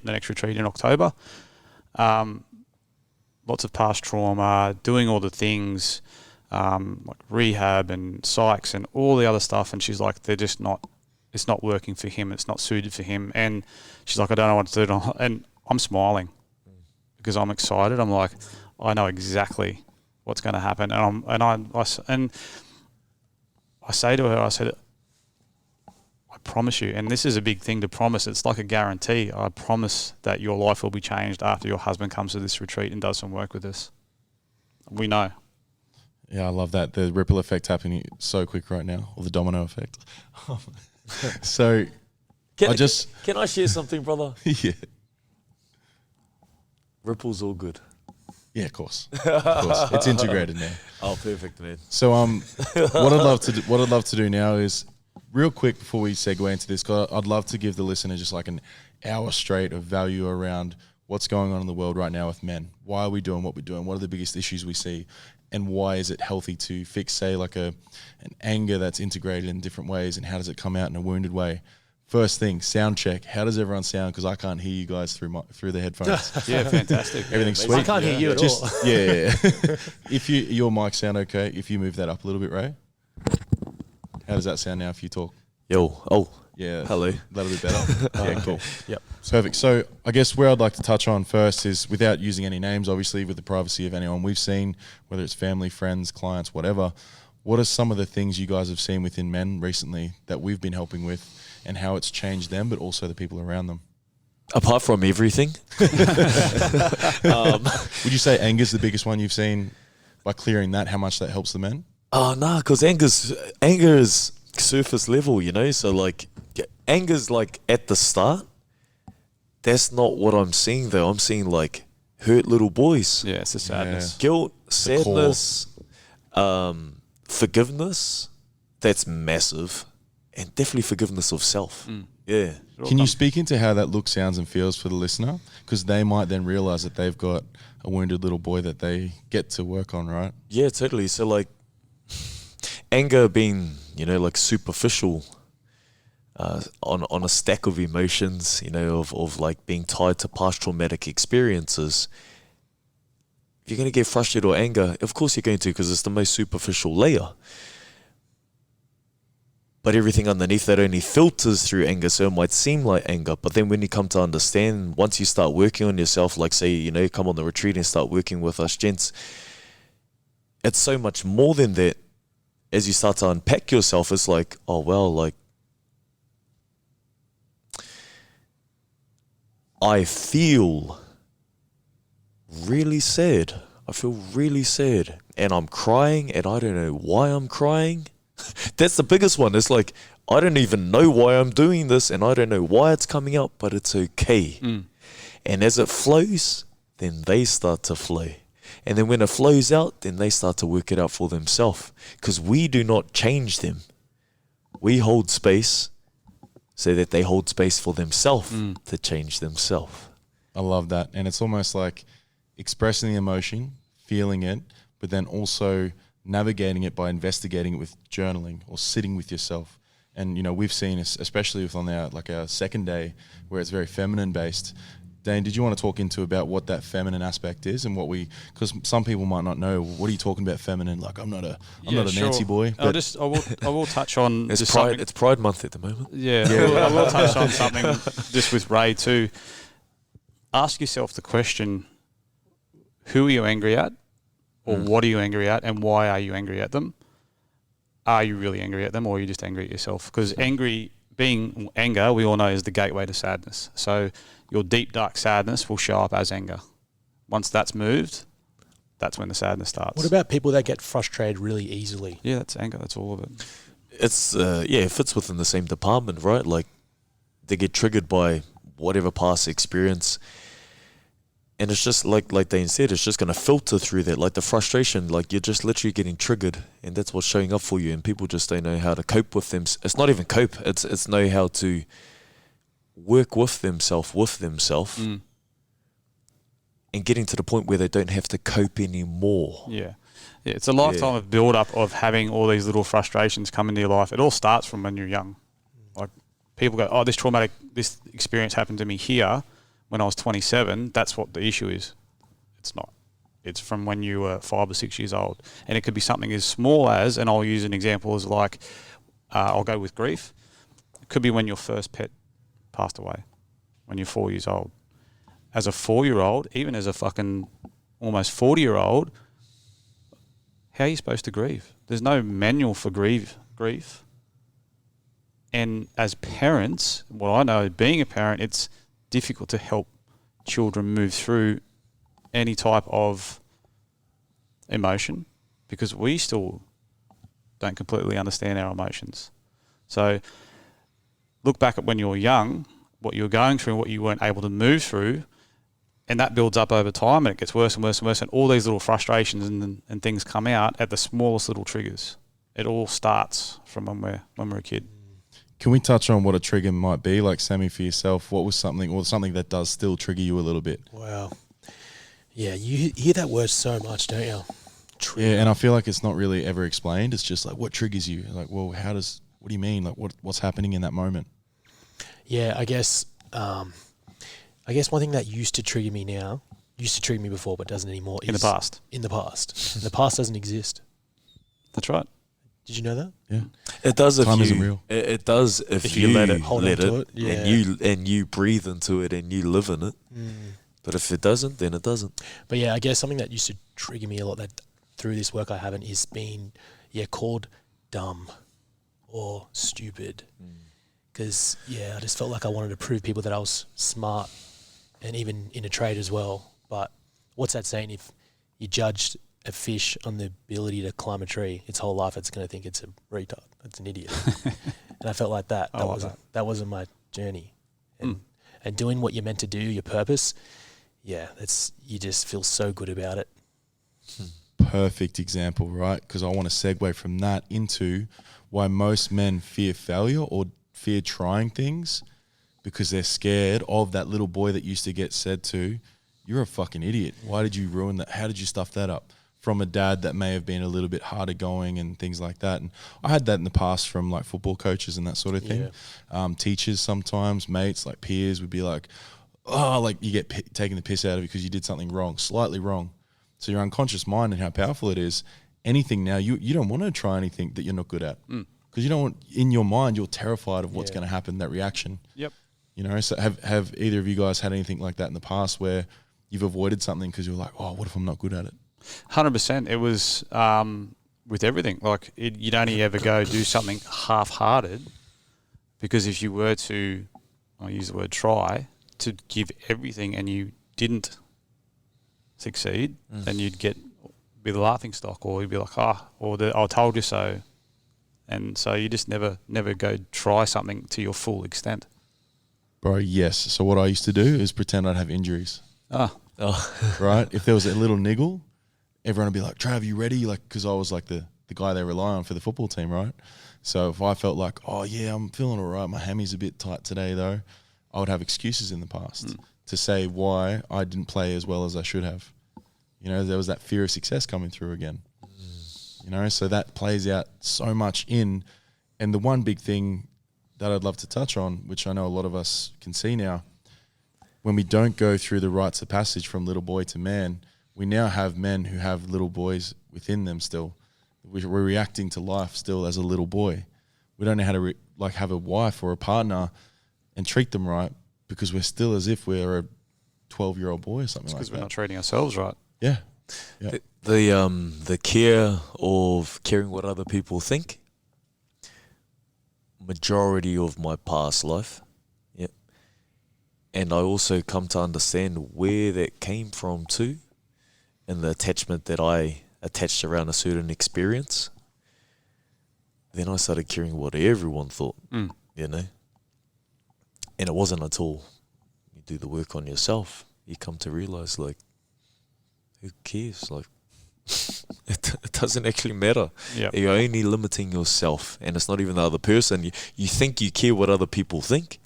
next retreat in October. Lots of past trauma, doing all the things, like rehab and psychs and all the other stuff. And she's like, it's not working for him. It's not suited for him. And she's like, I don't know what to do. And I'm smiling because I'm excited. I'm like, I know exactly what's going to happen. And I say to her, I said, I promise you, and this is a big thing to promise, it's like a guarantee. I promise that your life will be changed after your husband comes to this retreat and does some work with us. We know. Yeah, I love that. The ripple effect happening so quick right now, or the domino effect. So, Can I share something, brother? Yeah. Ripple's all good. Yeah, of course. Of course. It's integrated now. Oh, perfect, man. So what I'd love to do now is, real quick before we segue into this, 'cause I'd love to give the listener just like an hour straight of value around what's going on in the world right now with men. Why are we doing what we're doing? What are the biggest issues we see? And why is it healthy to fix, say, like an anger that's integrated in different ways, and how does it come out in a wounded way? First thing, sound check. How does everyone sound? Because I can't hear you guys through the headphones. Yeah, fantastic. Everything's sweet. I can't hear you at all. Yeah. If your mic sound okay, if you move that up a little bit, Ray. How does that sound now if you talk? Yeah. Hello. That'll be better. Yeah, cool. Yep. Perfect. So I guess where I'd like to touch on first is, without using any names, obviously, with the privacy of anyone we've seen, whether it's family, friends, clients, whatever, what are some of the things you guys have seen within men recently that we've been helping with, and how it's changed them, but also the people around them? Apart from everything. Would you say anger's the biggest one you've seen? By clearing that, how much that helps the men? Oh, no, because anger is surface level, you know? So, like, anger's, like, at the start. That's not what I'm seeing, though. I'm seeing, like, hurt little boys. Yeah, it's a sadness. Guilt, sadness, forgiveness. That's massive. And definitely forgiveness of self. Yeah. Can you speak into how that looks, sounds, and feels for the listener? Because they might then realise that they've got a wounded little boy that they get to work on, right? Yeah, totally. So, like, anger being, you know, like, superficial on a stack of emotions, you know, of like being tied to past traumatic experiences. If you're going to get frustrated or anger, of course you're going to, because it's the most superficial layer. But everything underneath that only filters through anger, so it might seem like anger. But then when you come to understand, once you start working on yourself, like, say, you know, come on the retreat and start working with us gents, it's so much more than that. As you start to unpack yourself, it's like, oh, well, like, I feel really sad. I feel really sad. And I'm crying, and I don't know why I'm crying. That's the biggest one. It's like, I don't even know why I'm doing this, and I don't know why it's coming out, but it's okay. And as it flows, then they start to flow. And then when it flows out, then they start to work it out for themselves. Because we do not change them. We hold space so that they hold space for themselves to change themselves. I love that. And it's almost like expressing the emotion, feeling it, but then also navigating it by investigating it with journaling or sitting with yourself. And, you know, we've seen, especially with on our second day, where it's very feminine based. Dane, did you want to talk into about what that feminine aspect is and because some people might not know, what are you talking about feminine? Like, I'm not a Nancy boy. But I will touch on It's Pride Month at the moment. I will touch on something just with Ray too. Ask yourself the question, who are you angry at? Or what are you angry at, and why are you angry at them? Are you really angry at them, or are you just angry at yourself? Because anger, we all know, is the gateway to sadness. So your deep, dark sadness will show up as anger. Once that's moved, that's when the sadness starts. What about people that get frustrated really easily? Yeah, that's anger. That's all of it. It's, it fits within the same department, right? Like, they get triggered by whatever past experience. And it's just like Dane said, it's just going to filter through that. Like the frustration, like you're just literally getting triggered, and that's what's showing up for you. And people just don't know how to cope with them. It's not even cope. It's know how to work with themselves, and getting to the point where they don't have to cope anymore. Yeah. It's a lifetime of build-up of having all these little frustrations come into your life. It all starts from when you're young. Like people go, oh, this experience happened to me here when I was 27, that's what the issue is. It's not. It's from when you were 5 or 6 years old. And it could be something as small as, and I'll use an example as like, I'll go with grief. It could be when your first pet passed away, when you're 4 years old. As a 4-year-old, even as a fucking almost 40-year-old, how are you supposed to grieve? There's no manual for grief. And as parents, what I know, being a parent, it's difficult to help children move through any type of emotion because we still don't completely understand our emotions. So look back at when you were young, what you were going through, what you weren't able to move through, and that builds up over time and it gets worse and worse and worse, and all these little frustrations and things come out at the smallest little triggers. It all starts from when we're a kid. Can we touch on what a trigger might be? Like, Sammy, for yourself, what was something that does still trigger you a little bit? Wow. Yeah, you hear that word so much, don't you? Trigger. Yeah, and I feel like it's not really ever explained. It's just like, what triggers you? Like, well, what do you mean? Like, what's happening in that moment? Yeah, I guess one thing that used to trigger me before but doesn't anymore is... In the past. The past doesn't exist. That's right. Did you know that? Yeah. It does if Time you... isn't real. It does if you let it. Hold on to it. Yeah. And you breathe into it and you live in it. But if it doesn't, then it doesn't. But yeah, I guess something that used to trigger me a lot that through this work I haven't is being called dumb or stupid. Because I just felt like I wanted to prove people that I was smart, and even in a trade as well. But what's that saying? If you judged a fish on the ability to climb a tree, its whole life it's going to think it's a retard, it's an idiot. And I felt like that. That wasn't my journey. And doing what you're meant to do, your purpose, you just feel so good about it. Perfect example, right? Because I want to segue from that into why most men fear failure or fear trying things, because they're scared of that little boy that used to get said to, you're a fucking idiot. Why did you ruin that? How did you stuff that up? From a dad that may have been a little bit harder going and things like that. And I had that in the past from like football coaches and that sort of thing. Teachers sometimes, mates, like peers would be like, oh, like you get taking the piss out of it because you did something wrong, slightly wrong. So your unconscious mind and how powerful it is, anything now, you don't want to try anything that you're not good at. Because you don't want, in your mind, you're terrified of what's going to happen, that reaction. Yep. You know, so have either of you guys had anything like that in the past where you've avoided something because you're like, oh, what if I'm not good at it? 100%. It was with everything. Like, you'd only ever go do something half-hearted, because if you were to, I'll use the word try, to give everything and you didn't succeed, then you'd be the laughing stock, or you'd be like, I told you so. And so you just never go try something to your full extent. Bro, yes. So what I used to do is pretend I'd have injuries. Oh. Right? If there was a little niggle, everyone would be like, Trav, you ready? Like, because I was like the guy they rely on for the football team, right? So if I felt like, oh yeah, I'm feeling all right, my hammy's a bit tight today though, I would have excuses in the past to say why I didn't play as well as I should have. You know, there was that fear of success coming through again. You know, so that plays out so much in, and the one big thing that I'd love to touch on, which I know a lot of us can see now, when we don't go through the rites of passage from little boy to man, we now have men who have little boys within them still. We're reacting to life still as a little boy. We don't know how to have a wife or a partner and treat them right because we're still as if we're a 12-year-old boy or something like that. Because we're not treating ourselves right. Yeah. The care of caring what other people think. Majority of my past life. Yep. And I also come to understand where that came from too, and the attachment that I attached around a certain experience. Then I started caring what everyone thought, you know. And it wasn't until you do the work on yourself, you come to realize, like, who cares? Like, it doesn't actually matter. Yep. You're only limiting yourself, and it's not even the other person. You think you care what other people think.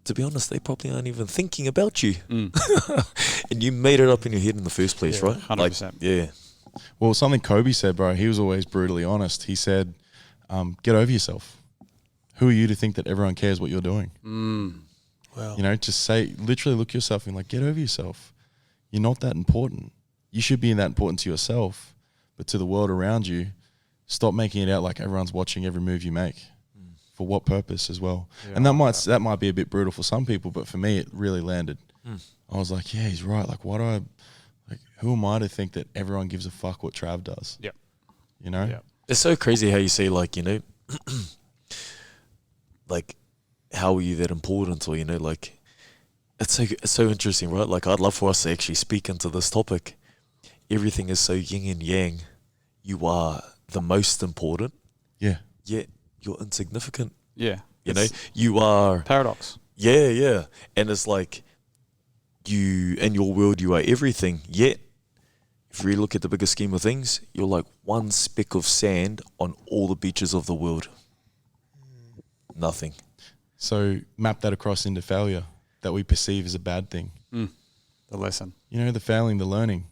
To be honest, they probably aren't even thinking about you. And you made it up in your head in the first place, right? 100%. Like, yeah. Well, something Kobe said, bro, he was always brutally honest. He said, get over yourself. Who are you to think that everyone cares what you're doing? Well, You know, just literally look yourself and like, get over yourself. You're not that important. You should be that important to yourself, but to the world around you, stop making it out like everyone's watching every move you make. For what purpose as well? Yeah, and that might be a bit brutal for some people, but for me, it really landed. I was like, yeah, he's right. Like, who am I to think that everyone gives a fuck what Trav does? Yep. You know? Yep. It's so crazy how you say, like, you know, like, how are you that important? Or, you know, like, it's so interesting, right? Like, I'd love for us to actually speak into this topic. Everything is so yin and yang. You are the most important, Yeah. yet you're insignificant. Yeah. You know, you are. Paradox. Yeah. And it's like, you, in your world, you are everything, yet, if you really look at the bigger scheme of things, you're like one speck of sand on all the beaches of the world. Nothing. So map that across into failure that we perceive as a bad thing. The lesson. You know, the failing, the learning.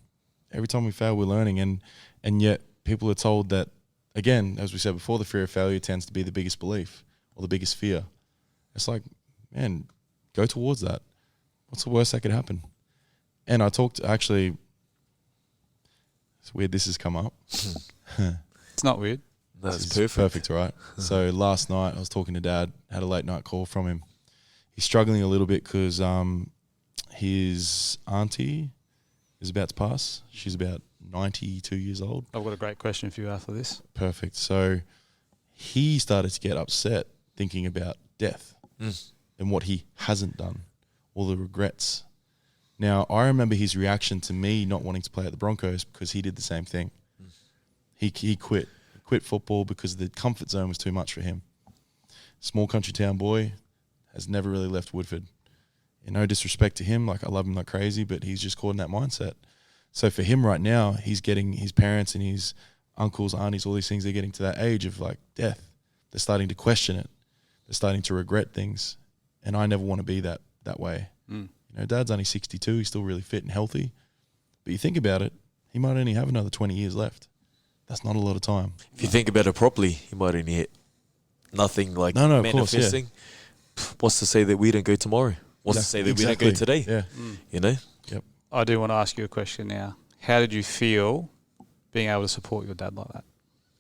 Every time we fail, we're learning. And yet people are told that, again, as we said before, the fear of failure tends to be the biggest belief or the biggest fear. It's like, man, go towards that. What's the worst that could happen? And I talked, actually, it's weird this has come up. It's not weird. That's It's perfect. Perfect, right? So last night I was talking to Dad, had a late night call from him. He's struggling a little bit because his auntie is about to pass. She's about 92 years old. I've got a great question for you after this. Perfect. So he started to get upset thinking about death and what he hasn't done, all the regrets. Now, I remember his reaction to me not wanting to play at the Broncos because he did the same thing. He quit. He quit football because the comfort zone was too much for him. Small country town boy, has never really left Woodford. And no disrespect to him, like I love him like crazy, but he's just caught in that mindset. So for him right now, he's getting his parents and his uncles, aunties, all these things, they're getting to that age of like death. They're starting to question it. They're starting to regret things. And I never want to be that way. You know, Dad's only 62. He's still really fit and healthy. But you think about it, he might only have another 20 years left. That's not a lot of time. If you think about it properly, you might only hit nothing like No, of course, yeah. manifesting. What's to say that we don't go tomorrow? What's to say that we don't go today? Yeah. You know? Yep. I do want to ask you a question now. How did you feel being able to support your dad like that?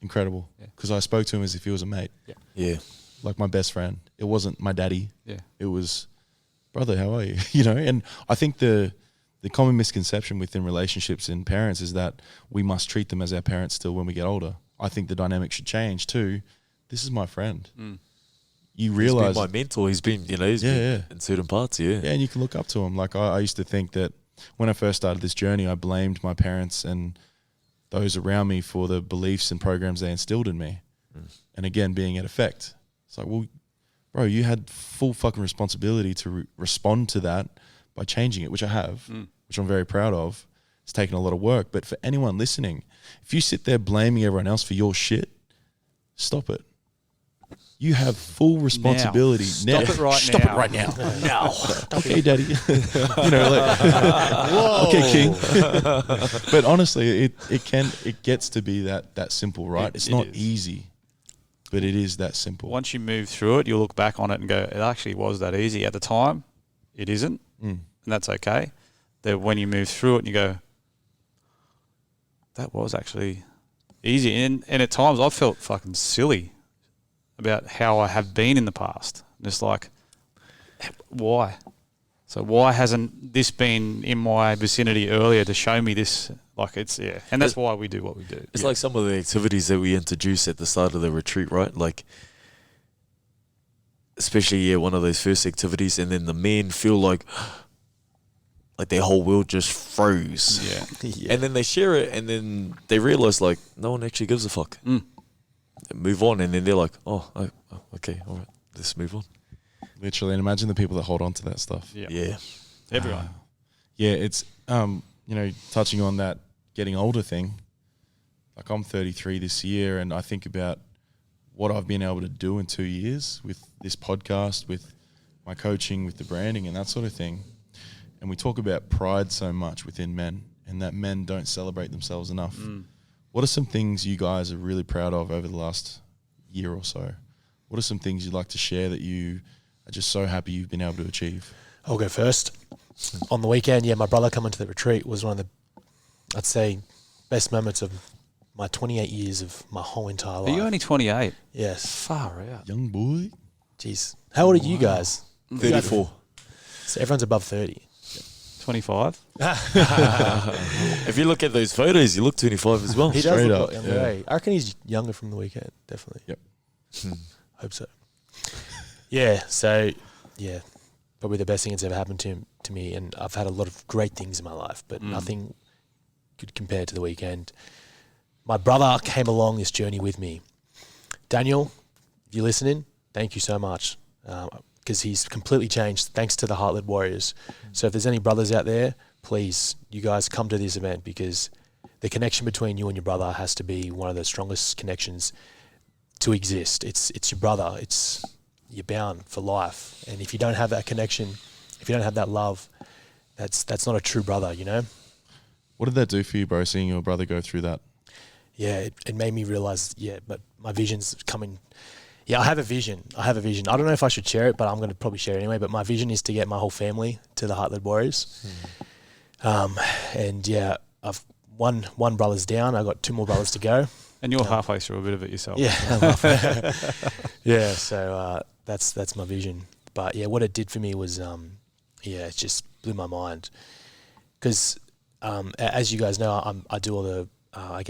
Incredible. Because I spoke to him as if he was a mate. Yeah. Like my best friend. It wasn't my daddy. Yeah. It was, brother, how are you? You know, and I think the common misconception within relationships and parents is that we must treat them as our parents still when we get older. I think the dynamic should change too. This is my friend. you He's realize been my mentor. He's been, he's been in certain parts, yeah, and you can look up to him. Like I used to think that when I first started this journey, I blamed my parents and those around me for the beliefs and programs they instilled in me. And again, being at effect. It's like, well, bro, you had full fucking responsibility to respond to that by changing it, which I have, which I'm very proud of. It's taken a lot of work. But for anyone listening, if you sit there blaming everyone else for your shit, stop it. You have full responsibility now. Stop it right Stop now. it right now. now. Okay, daddy. Okay, king. But honestly, it gets to be that simple, right? It's not easy, but it is that simple. Once you move through it, you'll look back on it and go, it actually was that easy. At the time, it isn't, and that's okay. That when you move through it and you go, that was actually easy. And at times I've felt fucking silly about how I have been in the past. Just like, why? So why hasn't this been in my vicinity earlier to show me this? Like and that's why we do what we do. It's like some of the activities that we introduce at the start of the retreat, right? Like, especially one of those first activities, and then the men feel like their whole world just froze. Yeah. And then they share it, and then they realize like no one actually gives a fuck. Move on, and then they're like, oh, okay, all right, let's move on. Literally, and imagine the people that hold on to that stuff. Yeah. Everyone. Yeah, it's touching on that getting older thing. Like I'm 33 this year, and I think about what I've been able to do in 2 years with this podcast, with my coaching, with the branding, and that sort of thing. And we talk about pride so much within men, and that men don't celebrate themselves enough. What are some things you guys are really proud of over the last year or so? What are some things you'd like to share that you are just so happy you've been able to achieve? I'll go first. On the weekend, my brother coming to the retreat was one of the, I'd say, best moments of my 28 years of my whole entire life. Are you only 28? Yes. Far out. Young boy. Jeez. How old are you guys? 34. So everyone's above 30. 25? If you look at those photos, you look 25 as well. He does Straight look up, like younger. yeah. Eh? I reckon he's younger from the weekend, definitely. Yep. Hope so. Yeah, so, probably the best thing that's ever happened to me, and I've had a lot of great things in my life, but nothing could compare to the weekend. My brother came along this journey with me. Daniel, if you're listening, thank you so much, because he's completely changed thanks to the HEARTLED WARRIORS. So if there's any brothers out there, please, you guys come to this event, because the connection between you and your brother has to be one of the strongest connections to exist. It's your brother. You're bound for life. And if you don't have that connection, if you don't have that love, that's not a true brother, What did that do for you, bro, seeing your brother go through that? Yeah, it made me realize, but my vision's coming. Yeah, I have a vision. I don't know if I should share it, but I'm going to probably share it anyway. But my vision is to get my whole family to the HEARTLED WARRIORS. I've one brother's down. I've got 2 more brothers to go. And you're halfway through a bit of it yourself. Yeah. So that's my vision. But what it did for me was, it just blew my mind. Because as you guys know, I do all the,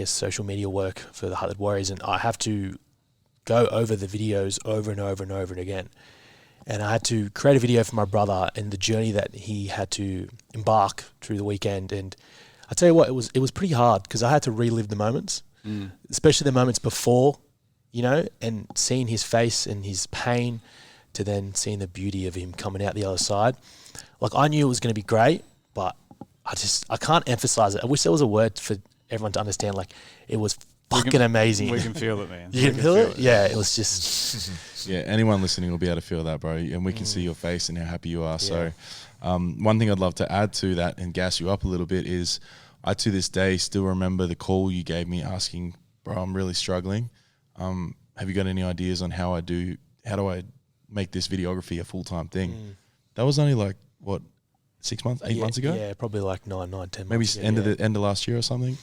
social media work for the HEARTLED WARRIORS, and I have to go over the videos over and over and over and again. And I had to create a video for my brother and the journey that he had to embark through the weekend. And I tell you what, it was pretty hard, because I had to relive the moments, especially the moments before, and seeing his face and his pain, to then seeing the beauty of him coming out the other side. Like, I knew it was going to be great, but I can't emphasize it. I wish there was a word for everyone to understand. Like, it was fucking amazing. We can feel it, man. You can feel it? Yeah, it was just... Yeah, anyone listening will be able to feel that, bro. And we can see your face and how happy you are. So one thing I'd love to add to that and gas you up a little bit is, I to this day still remember the call you gave me asking, bro, I'm really struggling. Have you got any ideas on how do I make this videography a full-time thing? That was only like, what, 6 months, 8 months ago? Yeah, probably like 10 months. Maybe ago, end of last year or something.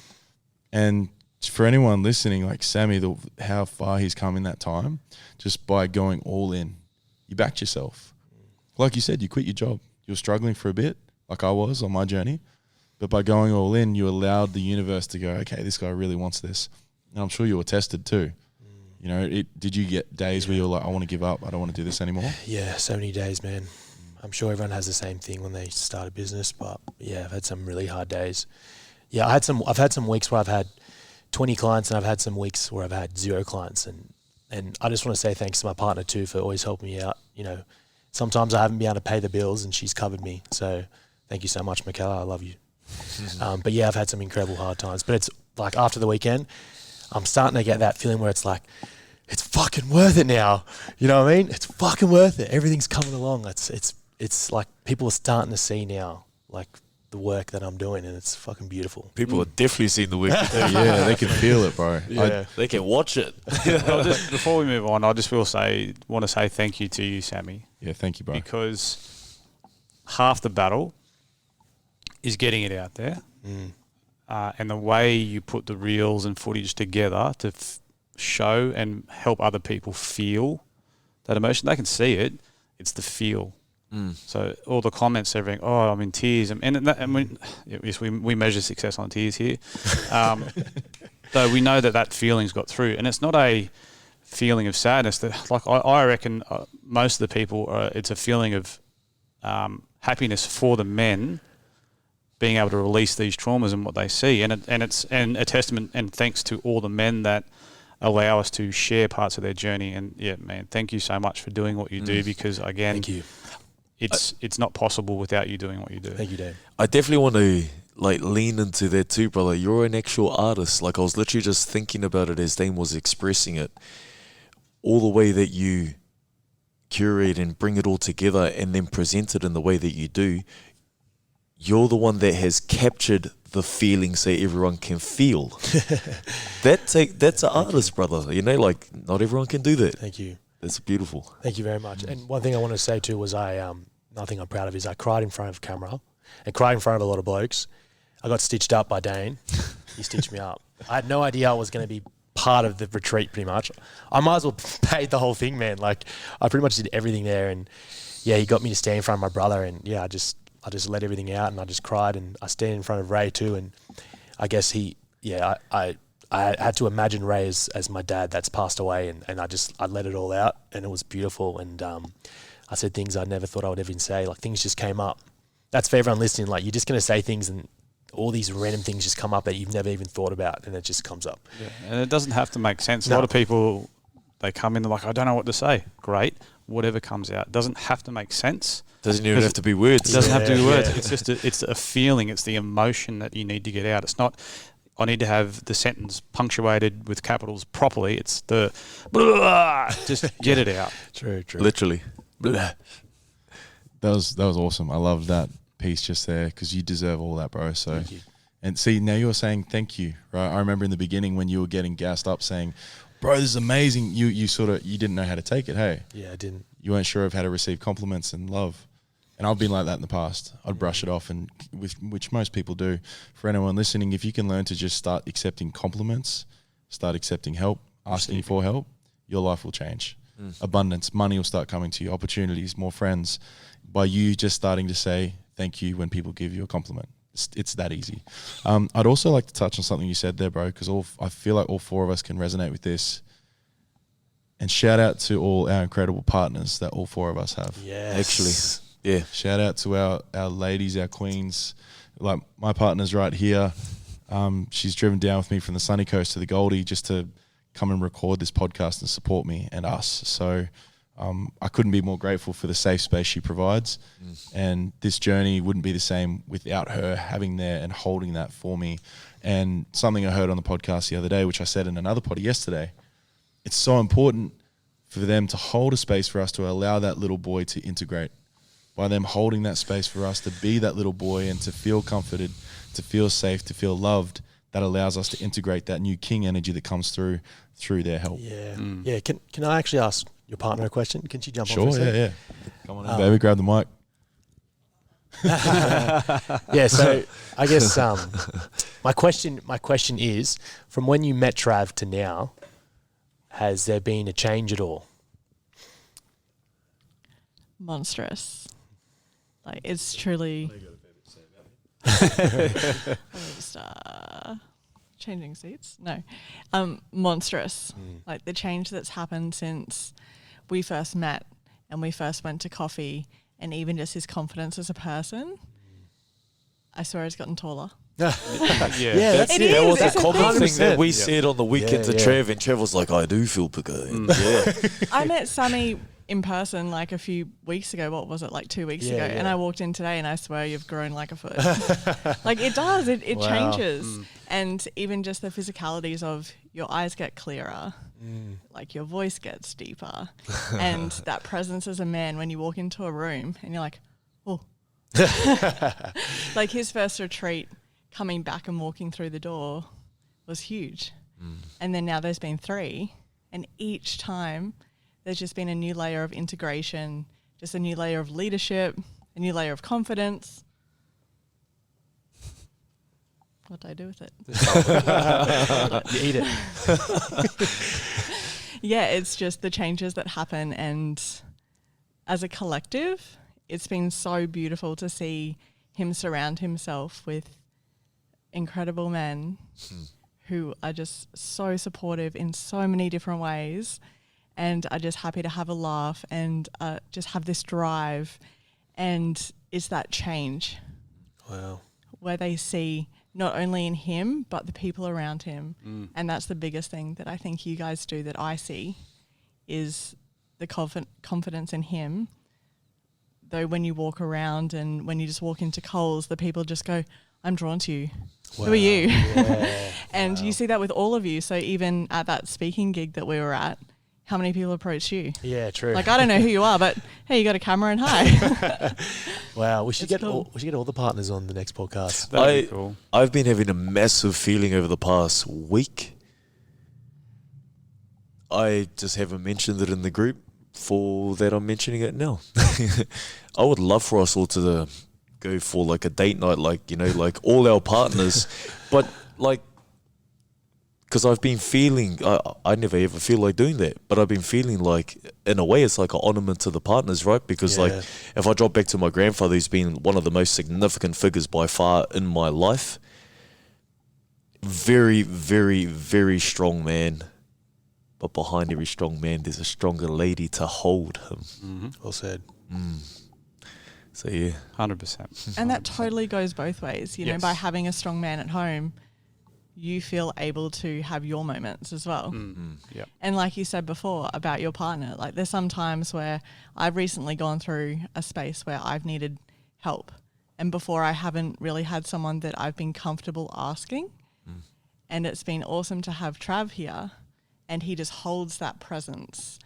And for anyone listening, like Sammy, how far he's come in that time, just by going all in, you backed yourself. Like you said, you quit your job. You were struggling for a bit, like I was on my journey. But by going all in, you allowed the universe to go, okay, this guy really wants this. And I'm sure you were tested too. You know, did you get days where you're like, I want to give up, I don't want to do this anymore? Yeah, so many days, man. I'm sure everyone has the same thing when they start a business, but yeah, I've had some really hard days. Yeah, I've had some weeks where I've had 20 clients, and I've had some weeks where I've had 0 clients, and I just want to say thanks to my partner too for always helping me out. You know, sometimes I haven't been able to pay the bills, and she's covered me. So thank you so much, Michaela. I love you. But yeah, I've had some incredible hard times. But it's like after the weekend, I'm starting to get that feeling where it's like, it's fucking worth it now. You know what I mean? It's fucking worth it. Everything's coming along. It's like people are starting to see now, like the work that I'm doing, and it's fucking beautiful. People are definitely seeing the work. Yeah, they can feel it, bro. Yeah. They can watch it. Well, just before we move on, I just want to say thank you to you, Sammy. Yeah, thank you, bro. Because half the battle is getting it out there. And the way you put the reels and footage together to show and help other people feel that emotion. They can see it. It's the feel. So all the comments, everything, oh, I'm in tears. We measure success on tears here. So we know that feeling's got through. And it's not a feeling of sadness. That, like I reckon most of the people, it's a feeling of happiness for the men being able to release these traumas and what they see. And it's a testament and thanks to all the men that allow us to share parts of their journey. And yeah, man, thank you so much for doing what you do, because again, Thank you. It's not possible without you doing what you do. Thank you, Dave. I definitely want to lean into that too, brother. You're an actual artist. Like I was literally just thinking about it as Dane was expressing it. All the way that you curate and bring it all together and then present it in the way that you do, you're the one that has captured the feeling so everyone can feel. That's an artist, brother. You know, like not everyone can do that. Thank you. That's beautiful. Thank you very much. And one thing I want to say too was another thing I'm proud of is I cried in front of camera and cried in front of a lot of blokes. I got stitched up by Dane. He stitched me up. I had no idea I was going to be part of the retreat pretty much. I might as well paid the whole thing, man. Like I pretty much did everything there, and yeah, he got me to stand in front of my brother, and yeah, I just let everything out, and I just cried, and I stand in front of Ray too, and I guess I had to imagine Ray as my dad that's passed away, and I let it all out, and it was beautiful, and I said things I never thought I would even say, like things just came up. That's for everyone listening, like you're just going to say things and all these random things just come up that you've never even thought about, and it just comes up. Yeah. And it doesn't have to make sense. A lot of people, they come in, they're like, I don't know what to say. Great. Whatever comes out. It doesn't have to make sense. Doesn't even have to be words. It doesn't have to be words. It's just it's a feeling. It's the emotion that you need to get out. It's not, I need to have the sentence punctuated with capitals properly. It's the blah, just get it out. True. Literally. That was awesome. I loved that piece just there, because you deserve all that, bro. So, Thank you. and see, now you're saying thank you, right? I remember in the beginning when you were getting gassed up saying, bro, this is amazing. You didn't know how to take it. Hey, Yeah, I didn't. you weren't sure of how to receive compliments and love. And I've been like that in the past. I'd brush it off, and which most people do. For anyone listening, if you can learn to just start accepting compliments, start accepting help, asking for help, your life will change. Abundance, money will start coming to you, opportunities, more friends, by you just starting to say thank you when people give you a compliment. It's that easy. I'd also like to touch on something you said there, bro, because I feel like all four of us can resonate with this. And shout out to all our incredible partners that all four of us have. Yes. Actually. Yeah. Shout out to our ladies, our queens. Like my partner's right here. She's driven down with me from the sunny coast to the Goldie just to come and record this podcast and support me and us. So I couldn't be more grateful for the safe space she provides. And this journey wouldn't be the same without her having there and holding that for me. And something I heard on the podcast the other day, which I said in another pod yesterday, it's so important for them to hold a space for us to allow that little boy to integrate. By them holding that space for us to be that little boy and to feel comforted, to feel safe, to feel loved, that allows us to integrate that new king energy that comes through their help. Yeah. Yeah. Can I actually ask your partner a question? Can she jump on? Sure, for a sec? yeah. Come on in, baby, grab the mic. Yeah, so I guess my question is, from when you met Trav to now, has there been a change at all? Monstrous. Like it's truly changing seats? No. Monstrous. Like the change that's happened since we first met and we first went to coffee, and even just his confidence as a person. I swear he's gotten taller. That's It it. That is, was it's a a common thing. thing that we said on the weekend to Yeah. Trev, and Trev was like, I do feel bigger. Yeah. I met Sammy in person like a few weeks ago. What was it, like 2 weeks ago? And I walked in today and I swear you've grown like a foot. Like it does. It Wow. changes. And even just the physicalities of your eyes get clearer. Like your voice gets deeper. And that presence as a man when you walk into a room and you're like, oh. Like his first retreat, coming back and walking through the door was huge. And then now there's been 3. And each time there's just been a new layer of integration, just a new layer of leadership, a new layer of confidence. What do I do with it? You eat it. Yeah, it's just the changes that happen. And as a collective, it's been so beautiful to see him surround himself with incredible men who are just so supportive in so many different ways and are just happy to have a laugh and just have this drive. And it's that change Wow. where they see not only in him, but the people around him. And that's the biggest thing that I think you guys do that I see is the confidence in him. Though when you walk around and when you just walk into Coles, the people just go, I'm drawn to you. Who are you? Yeah. And you see that with all of you. So even at that speaking gig that we were at, how many people approached you? Yeah, true. Like, I don't know who you are, but hey, you got a camera and hi. Wow, we should It's get cool. all the partners on the next podcast. That'd be cool. I've been having a massive feeling over the past week. I just haven't mentioned it in the group for that I'm mentioning it now. I would love for us all to go for like a date night, like, you know, like all our partners, but like, because I've been feeling, I never ever feel like doing that, but I've been feeling like, in a way, it's like an ornament to the partners, right? Because like, if I drop back to my grandfather, who's been one of the most significant figures by far in my life, very, very, very strong man. But behind every strong man, there's a stronger lady to hold him. Well said. So yeah, 100%. And that totally goes both ways. You know, Yes. by having a strong man at home, you feel able to have your moments as well. Yep. And like you said before about your partner, like there's some times where I've recently gone through a space where I've needed help. And before I haven't really had someone that I've been comfortable asking. And it's been awesome to have Trav here. And he just holds that presence.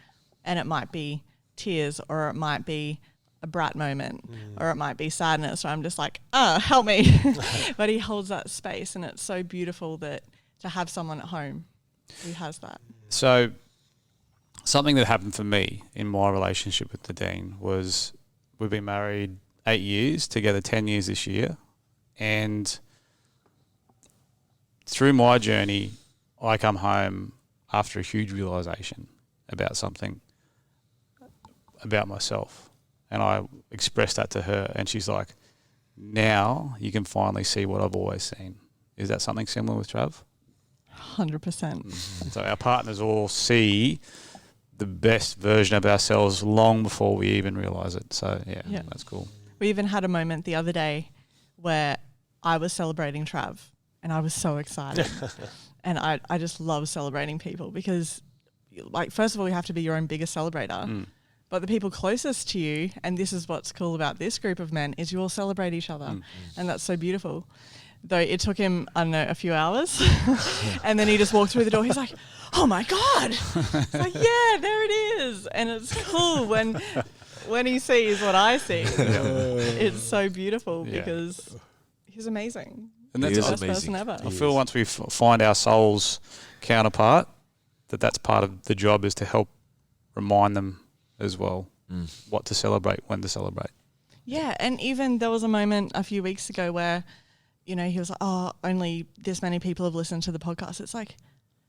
And it might be tears, or it might be a brat moment, or it might be sadness, or I'm just like, help me. But he holds that space, and it's so beautiful that to have someone at home who has that. So something that happened for me in my relationship with the Dean was we've been married 8 years, together 10 years this year. And through my journey, I come home after a huge realization about something about myself. And I expressed that to her, and she's like, now you can finally see what I've always seen. Is that something similar with Trav? 100%. So our partners all see the best version of ourselves long before we even realise it. So, yeah, that's cool. We even had a moment the other day where I was celebrating Trav, and I was so excited. And I just love celebrating people because, like, first of all, you have to be your own biggest celebrator. But the people closest to you, and this is what's cool about this group of men, is you all celebrate each other. And that's so beautiful. Though it took him, I don't know, a few hours. And then he just walked through the door. He's like, oh my God. It's like, yeah, there it is. And it's cool when he sees what I see. It's so beautiful because he's amazing. And He that's is the best amazing. person ever. I feel once we find our soul's counterpart, that's part of the job, is to help remind them as well what to celebrate, when to celebrate. Yeah, and even there was a moment a few weeks ago where, you know, he was like, oh, only this many people have listened to the podcast. It's like,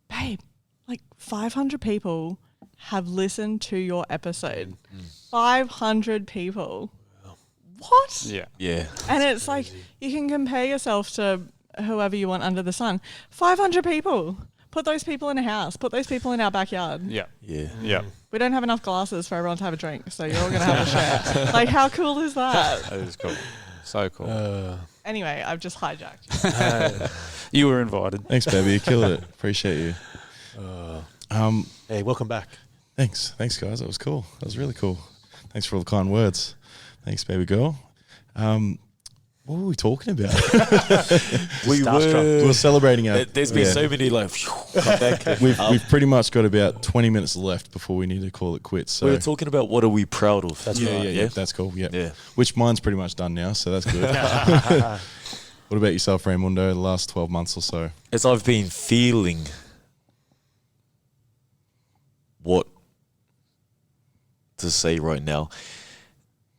babe, like 500 people have listened to your episode. 500 people. What? Yeah. yeah. And it's like, you can compare yourself to whoever you want under the sun. 500 people. Put those people in a house. Put those people in our backyard. Yeah. Yeah. Yeah. We don't have enough glasses for everyone to have a drink, so you're all going to have a share. Like, how cool is that? That is cool. So cool. Anyway, I've just hijacked. You were invited. Thanks, baby. You killed it. Appreciate you. Hey, welcome back. Thanks, guys. That was cool. That was really cool. Thanks for all the kind words. Thanks, baby girl. What were we talking about? We We're celebrating our. There's been so many like cut back. We've pretty much got about 20 minutes left before we need to call it quits. So We were talking about what are we proud of. That's yeah, right. yeah, that's cool. Yeah. Yeah. Which mine's pretty much done now, so that's good. What about yourself, Raimundo? The last 12 months or so. As I've been feeling what to say right now,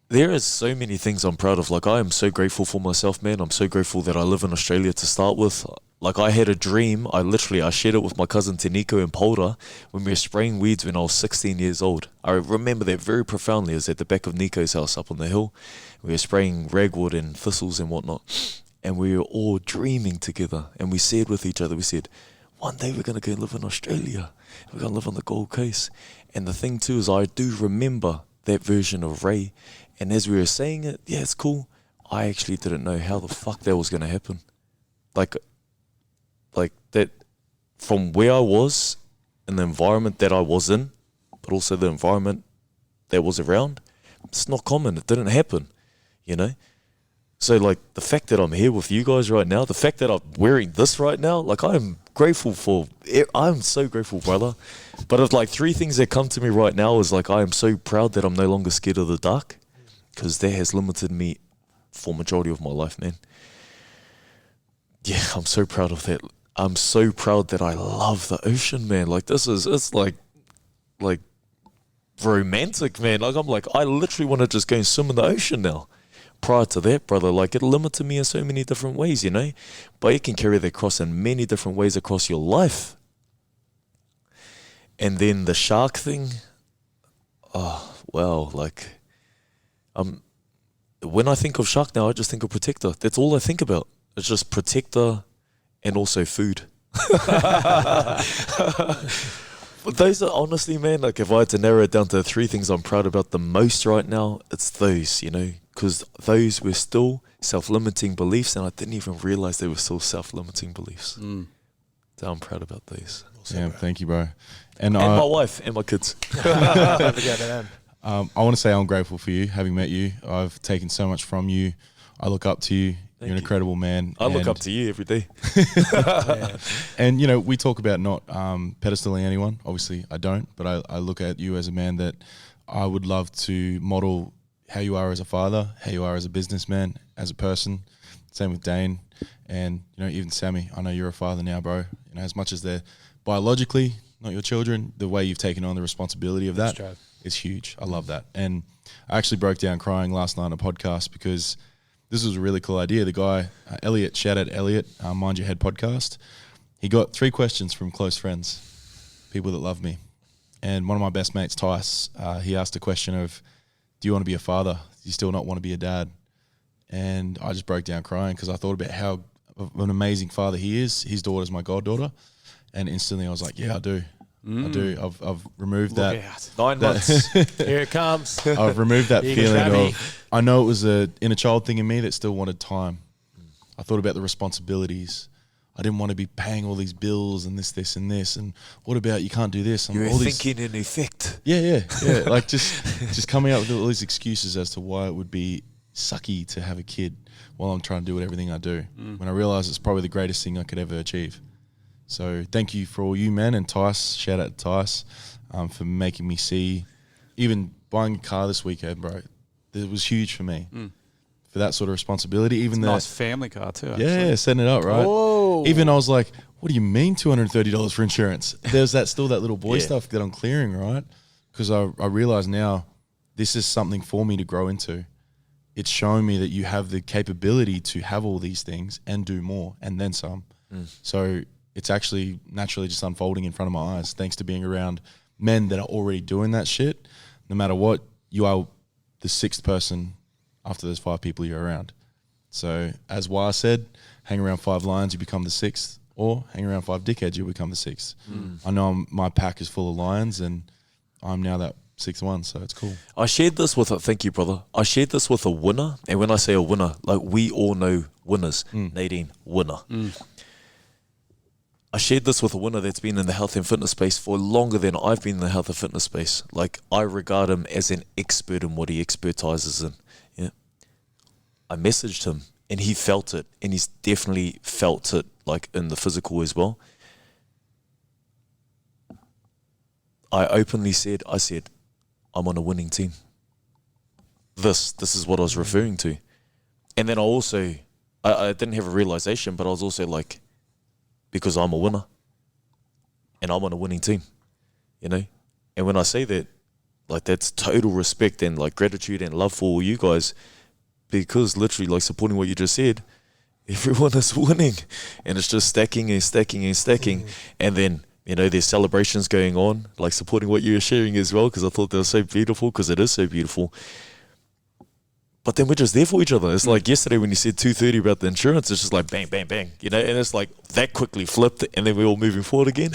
there is so many things I'm proud of. Like, I am so grateful for myself, man. I'm so grateful that I live in Australia to start with. Like, I had a dream. I shared it with my cousin Teniko in Polder when we were spraying weeds when I was 16 years old. I remember that very profoundly. It was at the back of Nico's house up on the hill. We were spraying ragwood and thistles and whatnot. And we were all dreaming together. And we said with each other, we said, one day we're going to go live in Australia. We're going to live on the Gold Coast. And the thing too is I do remember that version of Ray. And as we were saying it, yeah, it's cool. I actually didn't know how the fuck that was going to happen. Like that, from where I was and the environment that I was in, but also the environment that was around, it's not common. It didn't happen, you know? So, like, the fact that I'm here with you guys right now, the fact that I'm wearing this right now, like, I'm grateful for it. I'm so grateful, brother. But if, like, three things that come to me right now is, like, I am so proud that I'm no longer scared of the dark, because that has limited me for majority of my life, man. Yeah, I'm so proud of that. I'm so proud that I love the ocean, man. Like, it's like romantic, man. Like, I'm like, I literally want to just go and swim in the ocean now. Prior to that, brother, like, it limited me in so many different ways, you know? But you can carry that cross in many different ways across your life. And then the shark thing, oh, well, like, when I think of shark now, I just think of protector. That's all I think about. It's just protector and also food. But those are honestly, man, like, if I had to narrow it down to three things I'm proud about the most right now, it's those, you know, because those were still self-limiting beliefs, and I didn't even realize they were still self-limiting beliefs. So I'm proud about those. Yeah, thank you, bro. And my wife and my kids. Don't forget them. I want to say I'm grateful for you, having met you. I've taken so much from you. I look up to you. You're an incredible man. I look up to you every day. And, you know, we talk about not pedestaling anyone. Obviously, I don't. But I look at you as a man that I would love to model how you are as a father, how you are as a businessman, as a person. Same with Dane. And, you know, even Sammy. I know you're a father now, bro. You know, as much as they're biologically not your children, the way you've taken on the responsibility of that is huge. I love that. And I actually broke down crying last night on a podcast because this was a really cool idea. The guy, Elliot, shout out Elliot, Mind Your Head podcast. He got 3 questions from close friends, people that love me. And one of my best mates, Tice, he asked a question of, do you want to be a father? Do you still not want to be a dad? And I just broke down crying because I thought about how of an amazing father he is. His daughter's my goddaughter. And instantly I was like, yeah, I do. I do. I've removed Look that. out. 9 months. Here it comes. I've removed that Big feeling Travi. of, I know it was a inner child thing in me that still wanted time. I thought about the responsibilities. I didn't want to be paying all these bills and this, and this. And what about you can't do this? And You're all these, thinking in effect. yeah. Like just coming up with all these excuses as to why it would be sucky to have a kid while I'm trying to do everything I do. When I realized it's probably the greatest thing I could ever achieve. So thank you for all you, man, and Tice. Shout out to Tice for making me see, even buying a car this weekend, bro. It was huge for me for that sort of responsibility. Even Nice family car too. Actually. yeah, setting it up right. Whoa. Even I was like, what do you mean $230 for insurance? There's still that little boy stuff that I'm clearing, right? Because I realize now this is something for me to grow into. It's showing me that you have the capability to have all these things and do more and then some. So it's actually naturally just unfolding in front of my eyes thanks to being around men that are already doing that shit. No matter what, you are the 6th person after those 5 people you're around. So as Wah said, hang around 5 lions, you become the 6th, or hang around 5 dickheads, you become the 6th. I know my pack is full of lions, and I'm now that 6th one, so it's cool. I shared this with thank you, brother. I shared this with a winner, and when I say a winner, like we all know winners. Nadine, winner. I shared this with a winner that's been in the health and fitness space for longer than I've been in the health and fitness space. Like, I regard him as an expert in what he expertises in. Yeah. I messaged him, and he felt it, and he's definitely felt it, like, in the physical as well. I openly said, I'm on a winning team. This is what I was referring to. And then I didn't have a realization, but I was also like, because I'm a winner and I'm on a winning team, you know? And when I say that, like, that's total respect and like gratitude and love for all you guys, because literally, like, supporting what you just said, everyone is winning, and it's just stacking and stacking and stacking. And then, you know, there's celebrations going on, like supporting what you were sharing as well, because I thought they were so beautiful, because it is so beautiful. But then we're just there for each other. It's like yesterday when you said 2:30 about the insurance, it's just like bang, bang, bang, you know, and it's like that quickly flipped, and then we're all moving forward again.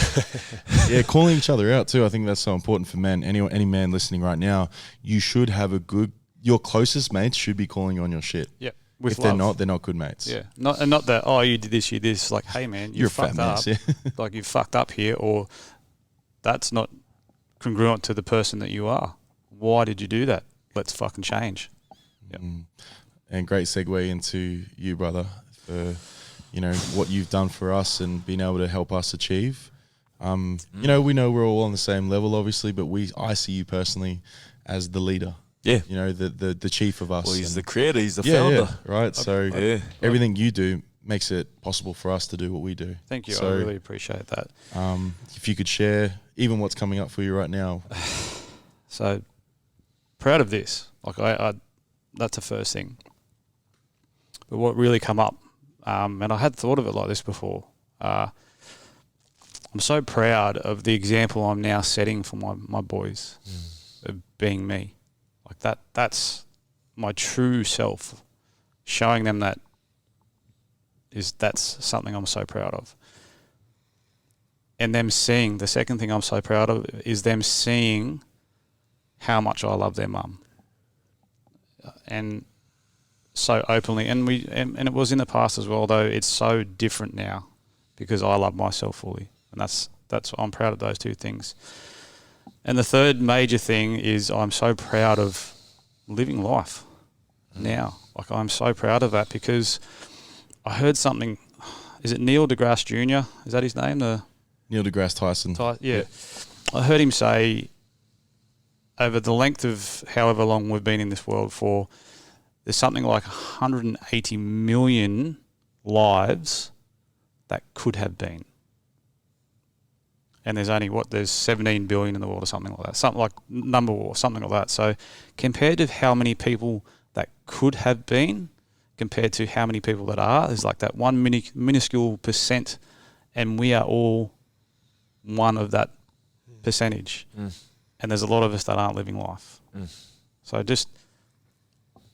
Yeah, calling each other out too. I think that's so important for men. Any man listening right now, you should have your closest mates should be calling you on your shit. Yeah. If they're not good mates. Yeah. Not that, oh, you did this, you did this. Like, hey, man, you You're fucked a fat up. mess, yeah. Like, you fucked up here, or that's not congruent to the person that you are. Why did you do that? Let's fucking change. Yep. And great segue into you, brother, for, you know, what you've done for us and being able to help us achieve. You know, we know we're all on the same level, obviously, but I see you personally as the leader. Yeah. You know, the chief of us. Well, he's the creator, he's the founder. Yeah, right? So everything you do makes it possible for us to do what we do. Thank you. So, I really appreciate that. If you could share even what's coming up for you right now. So proud of this. Like, I that's the first thing. But what really come up, and I had thought of it like this before, I'm so proud of the example I'm now setting for my boys of being me. Like, that's my true self, showing them that's something I'm so proud of. And them seeing, the second thing I'm so proud of is them seeing how much I love their mum. And so openly, and it was in the past as well, though it's so different now because I love myself fully. And that's I'm proud of those two things. And the third major thing is I'm so proud of living life now. Like, I'm so proud of that because I heard something. Is it Neil deGrasse Jr.? Is that his name? Neil deGrasse Tyson. Yeah. I heard him say, over the length of however long we've been in this world for, there's something like 180 million lives that could have been. And there's only, there's 17 billion in the world or something like that. Something like number or something like that. So compared to how many people that could have been compared to how many people that are, there's like that one minuscule percent, and we are all one of that percentage. And there's a lot of us that aren't living life. So just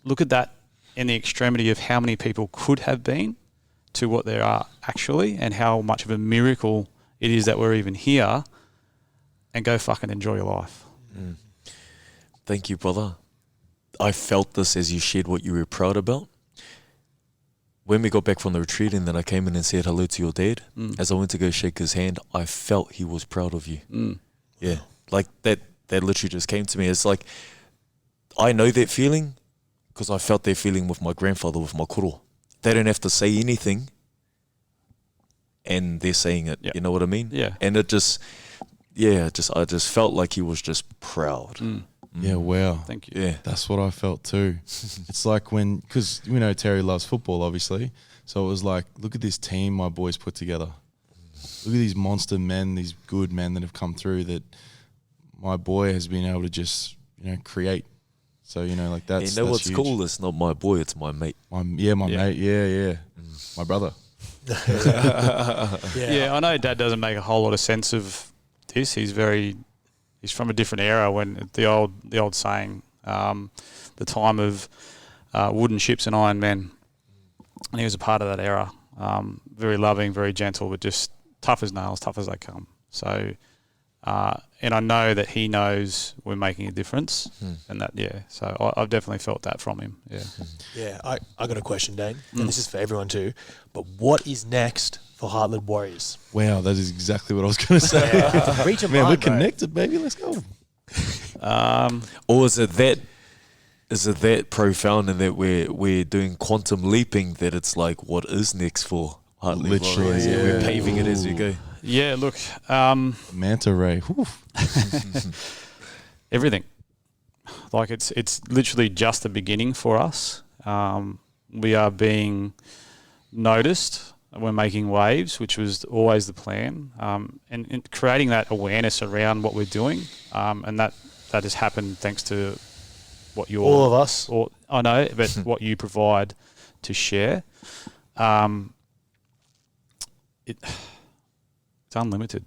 look at that in the extremity of how many people could have been to what there are actually, and how much of a miracle it is that we're even here, and go fucking enjoy your life. Thank you, brother. I felt this as you shared what you were proud about. When we got back from the retreat and then I came in and said hello to your dad, as I went to go shake his hand, I felt he was proud of you. Yeah, like that literally just came to me. It's like, I know that feeling because I felt that feeling with my grandfather, with my koro. They don't have to say anything and they're saying it. You know what I mean? Yeah. And it just, I just felt like he was just proud. Yeah, wow. Thank you. Yeah. That's what I felt too. It's like because we know Terry loves football, obviously. So it was like, look at this team my boys put together. Look at these monster men, these good men that have come through that my boy has been able to just, create. So, like that's You know what's huge. cool? It's not my boy, it's my mate. My mate, yeah. My brother. Yeah, I know Dad doesn't make a whole lot of sense of this. He's from a different era, when the old saying, the time of wooden ships and iron men, and he was a part of that era. very loving, very gentle, but just tough as nails, tough as they come. So, and I know that he knows we're making a difference, and that, so I've definitely felt that from him. Yeah. Yeah, I got a question, Dane, and this is for everyone too. But what is next for Heartled Warriors? Wow, that is exactly what I was going to say. Reach a Man, we're mind, bro. connected, baby. Let's go. Or is it that profound in that we're doing quantum leaping that it's like, what is next for Heartled Literally, Warriors? yeah. We're paving it as we go. Yeah, look, Manta ray. Whew. everything. Like it's literally just the beginning for us. We are being noticed. We're making waves, which was always the plan, and creating that awareness around what we're doing, and that has happened thanks to what you're All of us. Or I know, but what you provide to share, it's unlimited.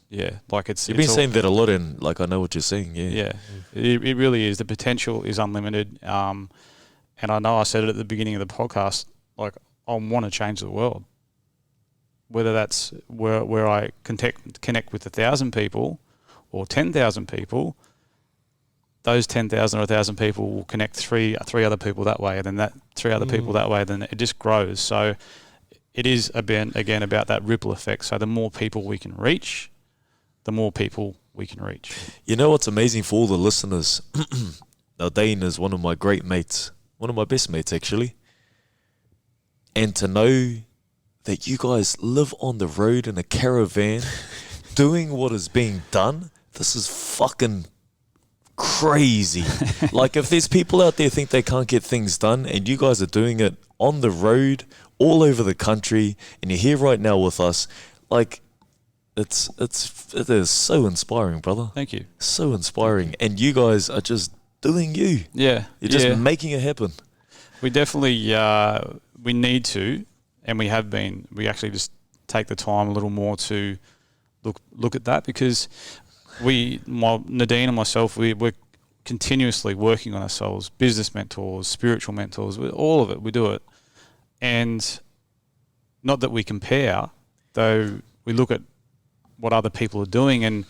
Yeah, like You've been saying that a lot, and like I know what you're saying. Yeah, it really is. The potential is unlimited, and I know I said it at the beginning of the podcast. Like I want to change the world, whether that's where I connect with 1,000 people or 10,000 people. Those 10,000 or 1,000 people will connect three other people that way, and then that 3 other people that way. Then it just grows. So it is again about that ripple effect. So the more people we can reach, the more people we can reach. You know what's amazing for all the listeners? Now, Dane is one of my great mates, one of my best mates, actually. And to know that you guys live on the road in a caravan doing what is being done, this is fucking crazy. Like, if there's people out there think they can't get things done, and you guys are doing it on the road all over the country, and you're here right now with us, like, it is so inspiring, brother. Thank you. So inspiring. And you guys are just doing you. Yeah. You're just making it happen. We definitely we need to, and we have been. We actually just take the time a little more to look at that, because Nadine and myself, we're continuously working on ourselves, business mentors, spiritual mentors, all of it. We do it, and not that we compare, though. We look at what other people are doing and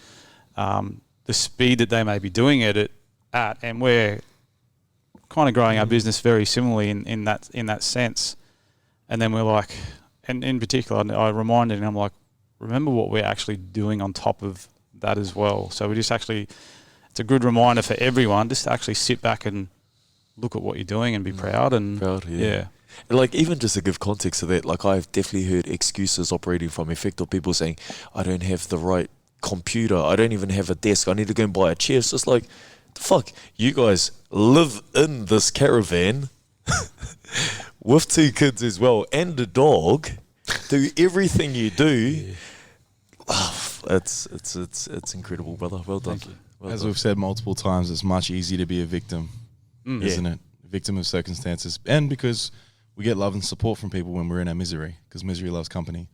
the speed that they may be doing it at, and we're kind of growing our business very similarly in that sense. And then we're like, and in particular, I reminded him, I'm like, remember what we're actually doing on top of that as well. So we just actually, it's a good reminder for everyone just to actually sit back and look at what you're doing and be proud. And yeah. And like, even just to give context to that, like, I've definitely heard excuses operating from effective people saying, I don't have the right computer, I don't even have a desk, I need to go and buy a chair. It's just like, fuck, you guys live in this caravan with 2 kids as well and a dog, do everything you do. It's incredible, brother. Well done. Thank you. Well As done. we've said multiple times, it's much easier to be a victim, isn't it? A victim of circumstances. And because we get love and support from people when we're in our misery, because misery loves company.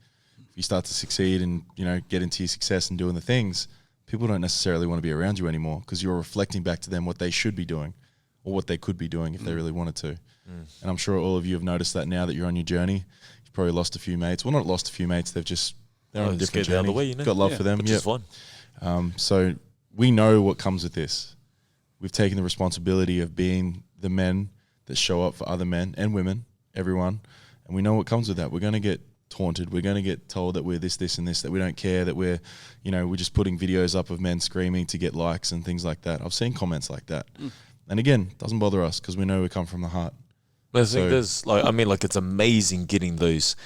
If you start to succeed and, get into your success and doing the things, people don't necessarily want to be around you anymore, because you're reflecting back to them what they should be doing or what they could be doing if they really wanted to. And I'm sure all of you have noticed that now that you're on your journey. You've probably lost a few mates. Well, not lost a few mates. They're on a different get out of journey. the way, Got love for them. Which is fine. So we know what comes with this. We've taken the responsibility of being the men that show up for other men and women, everyone, and we know what comes with that. We're going to get taunted. We're going to get told that we're this, and this, that we don't care, that we're just putting videos up of men screaming to get likes and things like that. I've seen comments like that. And again, doesn't bother us because we know we come from the heart. I think there's it's amazing getting those,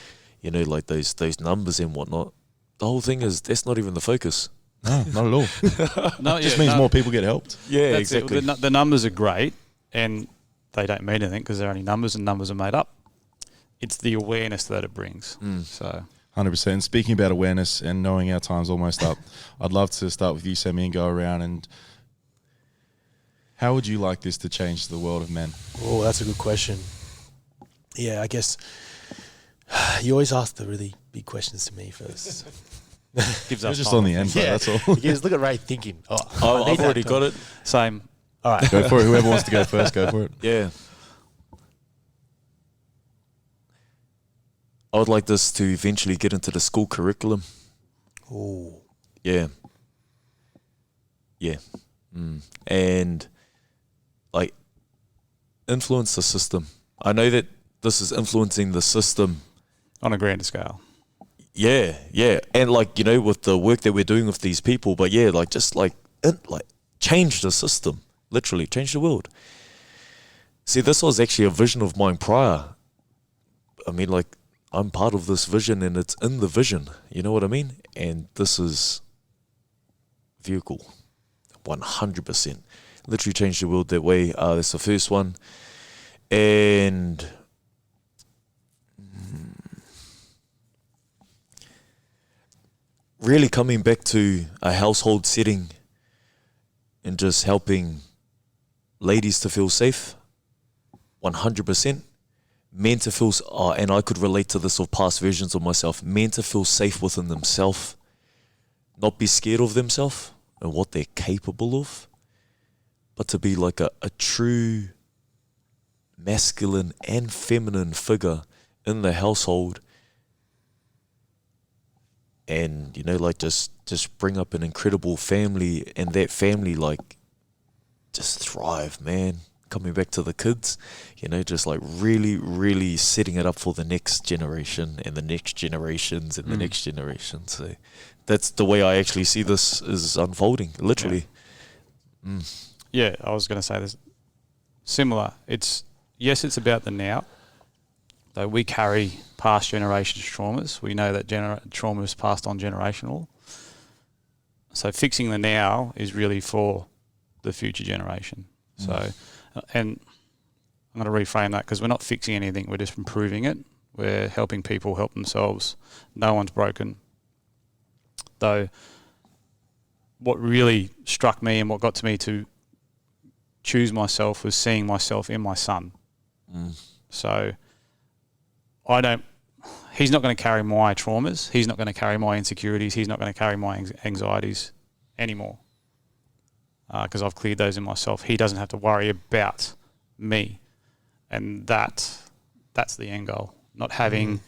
those numbers and whatnot. The whole thing is, that's not even the focus. No, not at all. No, It just means more people get helped. Yeah, That's exactly. it. The numbers are great, and they don't mean anything because they're only numbers, and numbers are made up. It's the awareness that it brings. So 100%. Speaking about awareness and knowing our time's almost up, I'd love to start with you, Sammy, and go around. And how would you like this to change the world of men? Oh, that's a good question. Yeah, I guess you always ask the really big questions to me first. gives You're us just time. on the end, that's all. You guys look at Ray thinking, I've already got it. Same. All right. Go for it. Whoever wants to go first, go for it. Yeah. I would like this to eventually get into the school curriculum. Ooh. Yeah. Yeah. And like influence the system. I know that this is influencing the system on a grander scale. Yeah, yeah. And like, you know, with the work that we're doing with these people, but yeah, like just like change the system. Literally change the world. See, this was actually a vision of mine prior. I mean, like, I'm part of this vision and it's in the vision. You know what I mean? And this is vehicle. 100%. Literally change the world that way. That's the first one. And really coming back to a household setting and just helping ladies to feel safe. 100%. Men to feel, and I could relate to this of past versions of myself, men to feel safe within themselves, not be scared of themselves and what they're capable of, but to be like a true masculine and feminine figure in the household, and, you know, like just bring up an incredible family, and that family like just thrive, man. Coming back to the kids, you know, just like really, really setting it up for the next generation and the next generations and the next generation. So that's the way I actually see this is unfolding, literally. Yeah, I was going to say this. Similar. It's about the now. Though we carry past generations' traumas. We know that trauma is passed on generational. So fixing the now is really for the future generation. So, and I'm going to reframe that, because we're not fixing anything. We're just improving it. We're helping people help themselves. No one's broken. Though what really struck me and what got to me to choose myself was seeing myself in my son. So he's not going to carry my traumas. He's not going to carry my insecurities. He's not going to carry my anxieties anymore, because I've cleared those in myself. He doesn't have to worry about me. And that's the end goal. Not having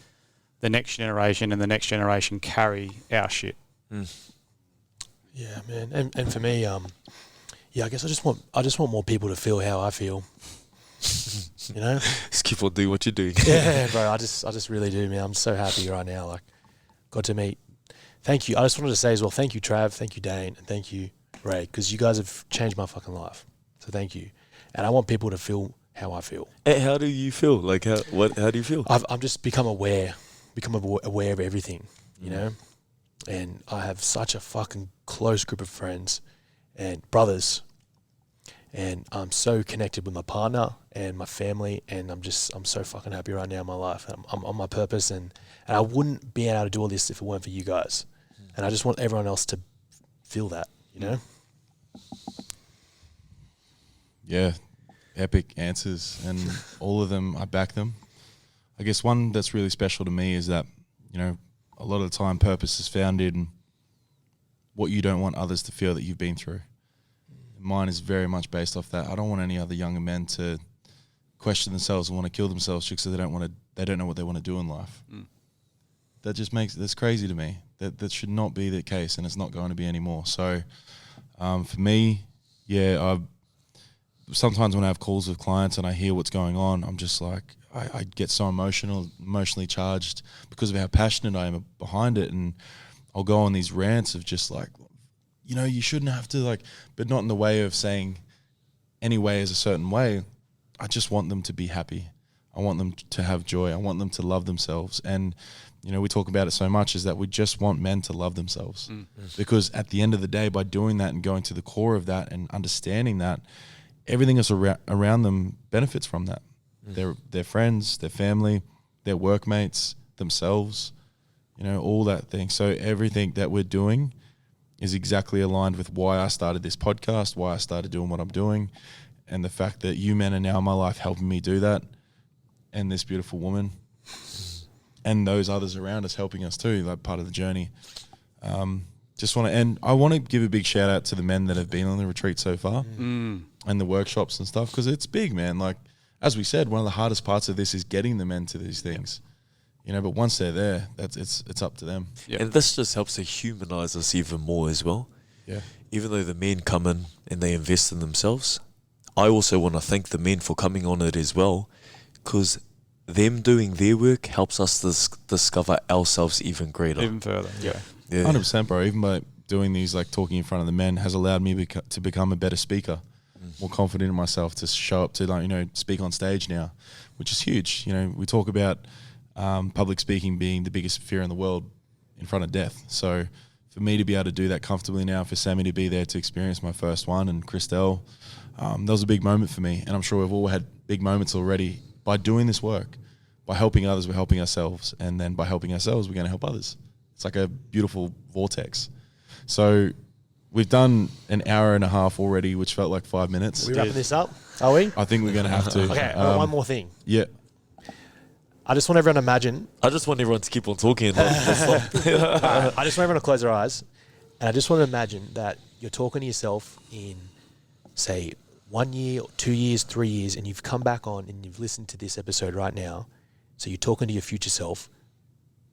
the next generation and the next generation carry our shit. Yeah, man. And for me, I guess I just want more people to feel how I feel. You know? Just keep on doing what you're doing. Yeah, bro. I just really do, man. I'm so happy right now. Like, got to meet. Thank you. I just wanted to say as well, thank you, Trav. Thank you, Dane. And thank you, Ray, because you guys have changed my fucking life. So thank you. And I want people to feel how I feel. And how do you feel? Like, how do you feel? I've just become aware of everything, you know? And I have such a fucking close group of friends and brothers. And I'm so connected with my partner and my family, and I'm so fucking happy right now in my life. I'm on my purpose, and I wouldn't be able to do all this if it weren't for you guys. And I just want everyone else to feel that, you know? Yeah, epic answers, and all of them, I back them. I guess one that's really special to me is that, you know, a lot of the time purpose is found in what you don't want others to feel that you've been through. Mine is very much based off that. I don't want any other younger men to question themselves and want to kill themselves because they don't know what they want to do in life. That's crazy to me. That should not be the case, and it's not going to be anymore. So for me, yeah, sometimes when I have calls with clients and I hear what's going on, I'm just like, I get so emotionally charged because of how passionate I am behind it, and I'll go on these rants of just like, you know, you shouldn't have to, like, but not in the way of saying any way is a certain way. I just want them to be happy. I want them to have joy. I want them to love themselves. And, you know, we talk about it so much, is that we just want men to love themselves. Because at the end of the day, by doing that and going to the core of that and understanding that, everything else around them benefits from that. Their friends, their family, their workmates, themselves, you know, all that thing. So everything that we're doing is exactly aligned with why I started this podcast, why I started doing what I'm doing, and the fact that you men are now in my life helping me do that, and this beautiful woman, and those others around us helping us too, like part of the journey. I want to give a big shout out to the men that have been on the retreat so far and the workshops and stuff, because it's big, man. Like, as we said, one of the hardest parts of this is getting the men to these things. you know, but once they're there, it's up to them. Yeah. And this just helps to humanize us even more as well. Yeah. Even though the men come in and they invest in themselves, I also want to thank the men for coming on it as well, because them doing their work helps us discover ourselves even greater. Even further. Yeah. Yeah. 100%, bro. Even by doing these, like talking in front of the men, has allowed me to become a better speaker, more confident in myself, to show up to, like, you know, speak on stage now, which is huge. You know, we talk about public speaking being the biggest fear in the world in front of death. So for me to be able to do that comfortably now, for Sammy to be there to experience my first one, and Christelle, that was a big moment for me. And I'm sure we've all had big moments already. By doing this work, by helping others, we're helping ourselves. And then by helping ourselves, we're going to help others. It's like a beautiful vortex. So we've done an hour and a half already, which felt like 5 minutes. Are we wrapping this up? Are we? I think we're going to have to. Okay, one more thing. Yeah. I just want everyone to imagine. I just want everyone to keep on talking. I just want everyone to close their eyes. And I just want to imagine that you're talking to yourself in, say, 1 year, 2 years, 3 years, and you've come back on and you've listened to this episode right now. So you're talking to your future self.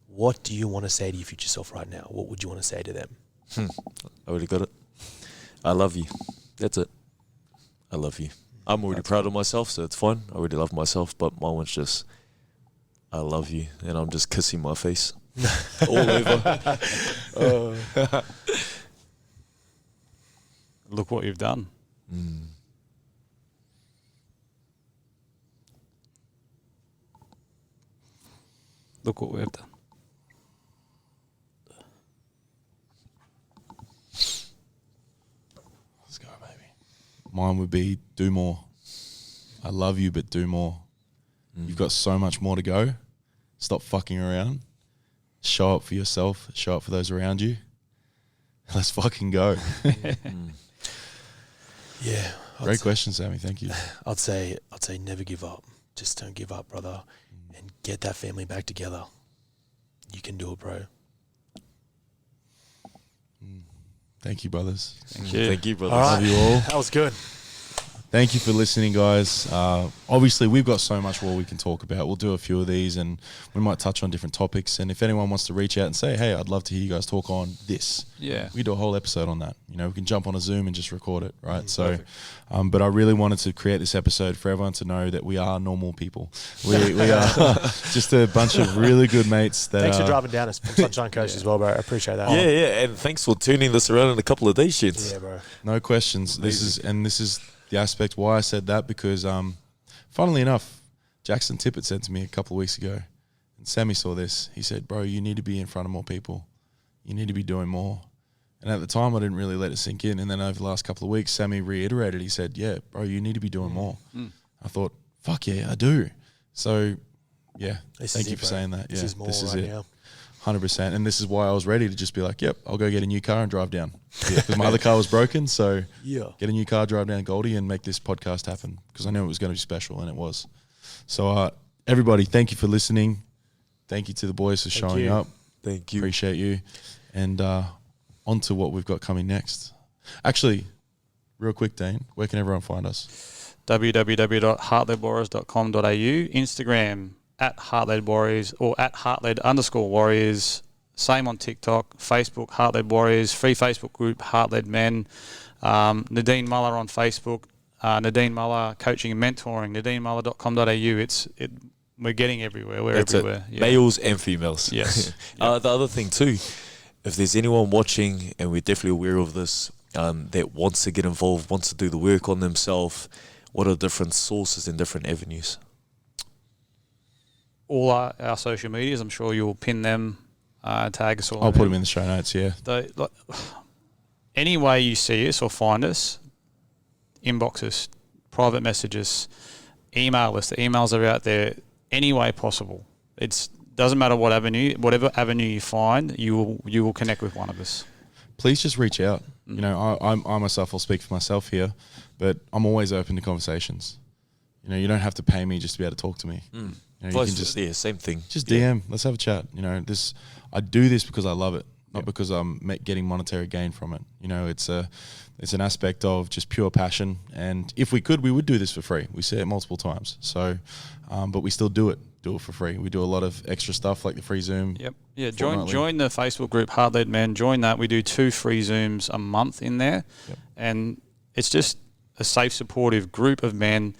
What do you want to say to your future self right now? What would you want to say to them? I already got it. I love you. That's it. I love you. I'm already proud of myself, so it's fine. I already love myself, but my one's just, I love you, and I'm just kissing my face all over. Look what you've done. Look what we've done. Let's go, baby. Mine would be do more. I love you, but do more. You've got so much more to go. Stop fucking around. Show up for yourself. Show up for those around you. Let's fucking go. Yeah. Great question, Sammy. Thank you. I'd say never give up. Just don't give up, brother. And get that family back together. You can do it, bro. Thank you, brothers. Thank you. Thank you, brother. All right. Love you all. That was good. Thank you for listening, guys. Obviously, we've got so much more we can talk about. We'll do a few of these, and we might touch on different topics. And if anyone wants to reach out and say, hey, I'd love to hear you guys talk on this. Yeah. We do a whole episode on that. You know, we can jump on a Zoom and just record it, right? So, but I really wanted to create this episode for everyone to know that we are normal people. We are just a bunch of really good mates. Thanks for driving down us from Sunshine Coast as well, bro. I appreciate that. Yeah, and thanks for turning this around in a couple of days, shits. Yeah, bro. No questions. This is the aspect why I said that, because funnily enough, Jackson Tippett said to me a couple of weeks ago, and Sammy saw this, he said, bro, you need to be in front of more people. You need to be doing more. And at the time, I didn't really let it sink in. And then over the last couple of weeks, Sammy reiterated, he said, yeah, bro, you need to be doing more. I thought, fuck yeah, I do. So, yeah, thank you for saying that. This is more this is right it. now. 100%. And this is why I was ready to just be like, yep, I'll go get a new car and drive down. Because my other car was broken. So get a new car, drive down Goldie, and make this podcast happen. Because I knew it was going to be special, and it was. So everybody, thank you for listening. Thank you to the boys for showing up. Thank you. Appreciate you. And on to what we've got coming next. Actually, real quick, Dane, where can everyone find us? www.heartledwarriors.com.au, Instagram @HeartledWarriors or @Heartled_Warriors. Same on TikTok, Facebook, Heartled Warriors, free Facebook group, Heartled Men. Nadine Muller on Facebook, Nadine Muller Coaching and Mentoring, nadinemuller.com.au. We're getting everywhere. We're everywhere. Yeah. Males and females. Yes. The other thing too, if there's anyone watching, and we're definitely aware of this, that wants to get involved, wants to do the work on themselves, what are different sources and different avenues? All our social medias, I'm sure you'll pin them, tag us all. I'll put them in the show notes, yeah. Any way you see us or find us, inbox us, private messages, email us. The emails are out there any way possible. It doesn't matter whatever avenue you find, you will connect with one of us. Please just reach out. You know, I myself will speak for myself here, but I'm always open to conversations. You know, you don't have to pay me just to be able to talk to me. You know, you can just same thing. Just DM. Let's have a chat. You know, I do this because I love it, not because I'm getting monetary gain from it. You know, it's an aspect of just pure passion. And if we could, we would do this for free. We say it multiple times. So, but we still do it do it for free. We do a lot of extra stuff like the free Zoom. Yep. Yeah. fortnightly. Join the Facebook group Heart-Led Men. Join that. We do 2 free Zooms a month in there, and it's just a safe, supportive group of men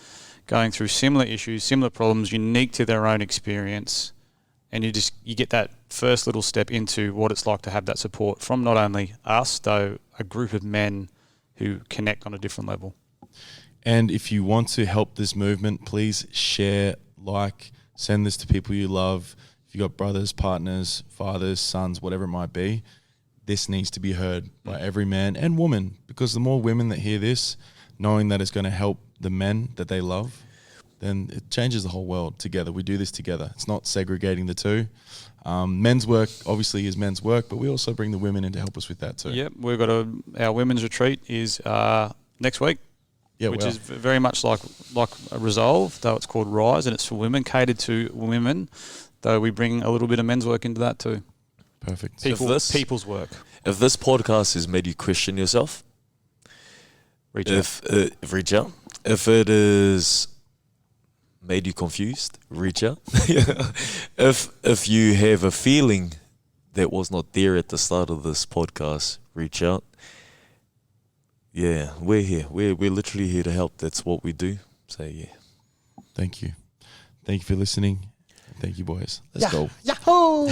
going through similar issues, similar problems, unique to their own experience, and you get that first little step into what it's like to have that support from not only us, though a group of men who connect on a different level. And if you want to help this movement, please share, send this to people you love. If you got brothers, partners, fathers, sons, whatever it might be, this needs to be heard by every man and woman, because the more women that hear this, knowing that it's going to help the men that they love, then it changes the whole world together. We do this together. It's not segregating the two. Men's work obviously is men's work, but we also bring the women in to help us with that too. Yep, we've got our women's retreat is next week, which is very much like a Resolve, though it's called Rise, and it's for women, catered to women, though we bring a little bit of men's work into that too. Perfect. People's work. If this podcast has made you question yourself, reach out. If it has made you confused, reach out. If you have a feeling that was not there at the start of this podcast, reach out. Yeah, we're here. We're literally here to help. That's what we do. So yeah. Thank you. Thank you for listening. Thank you, boys. Let's go. Yahoo!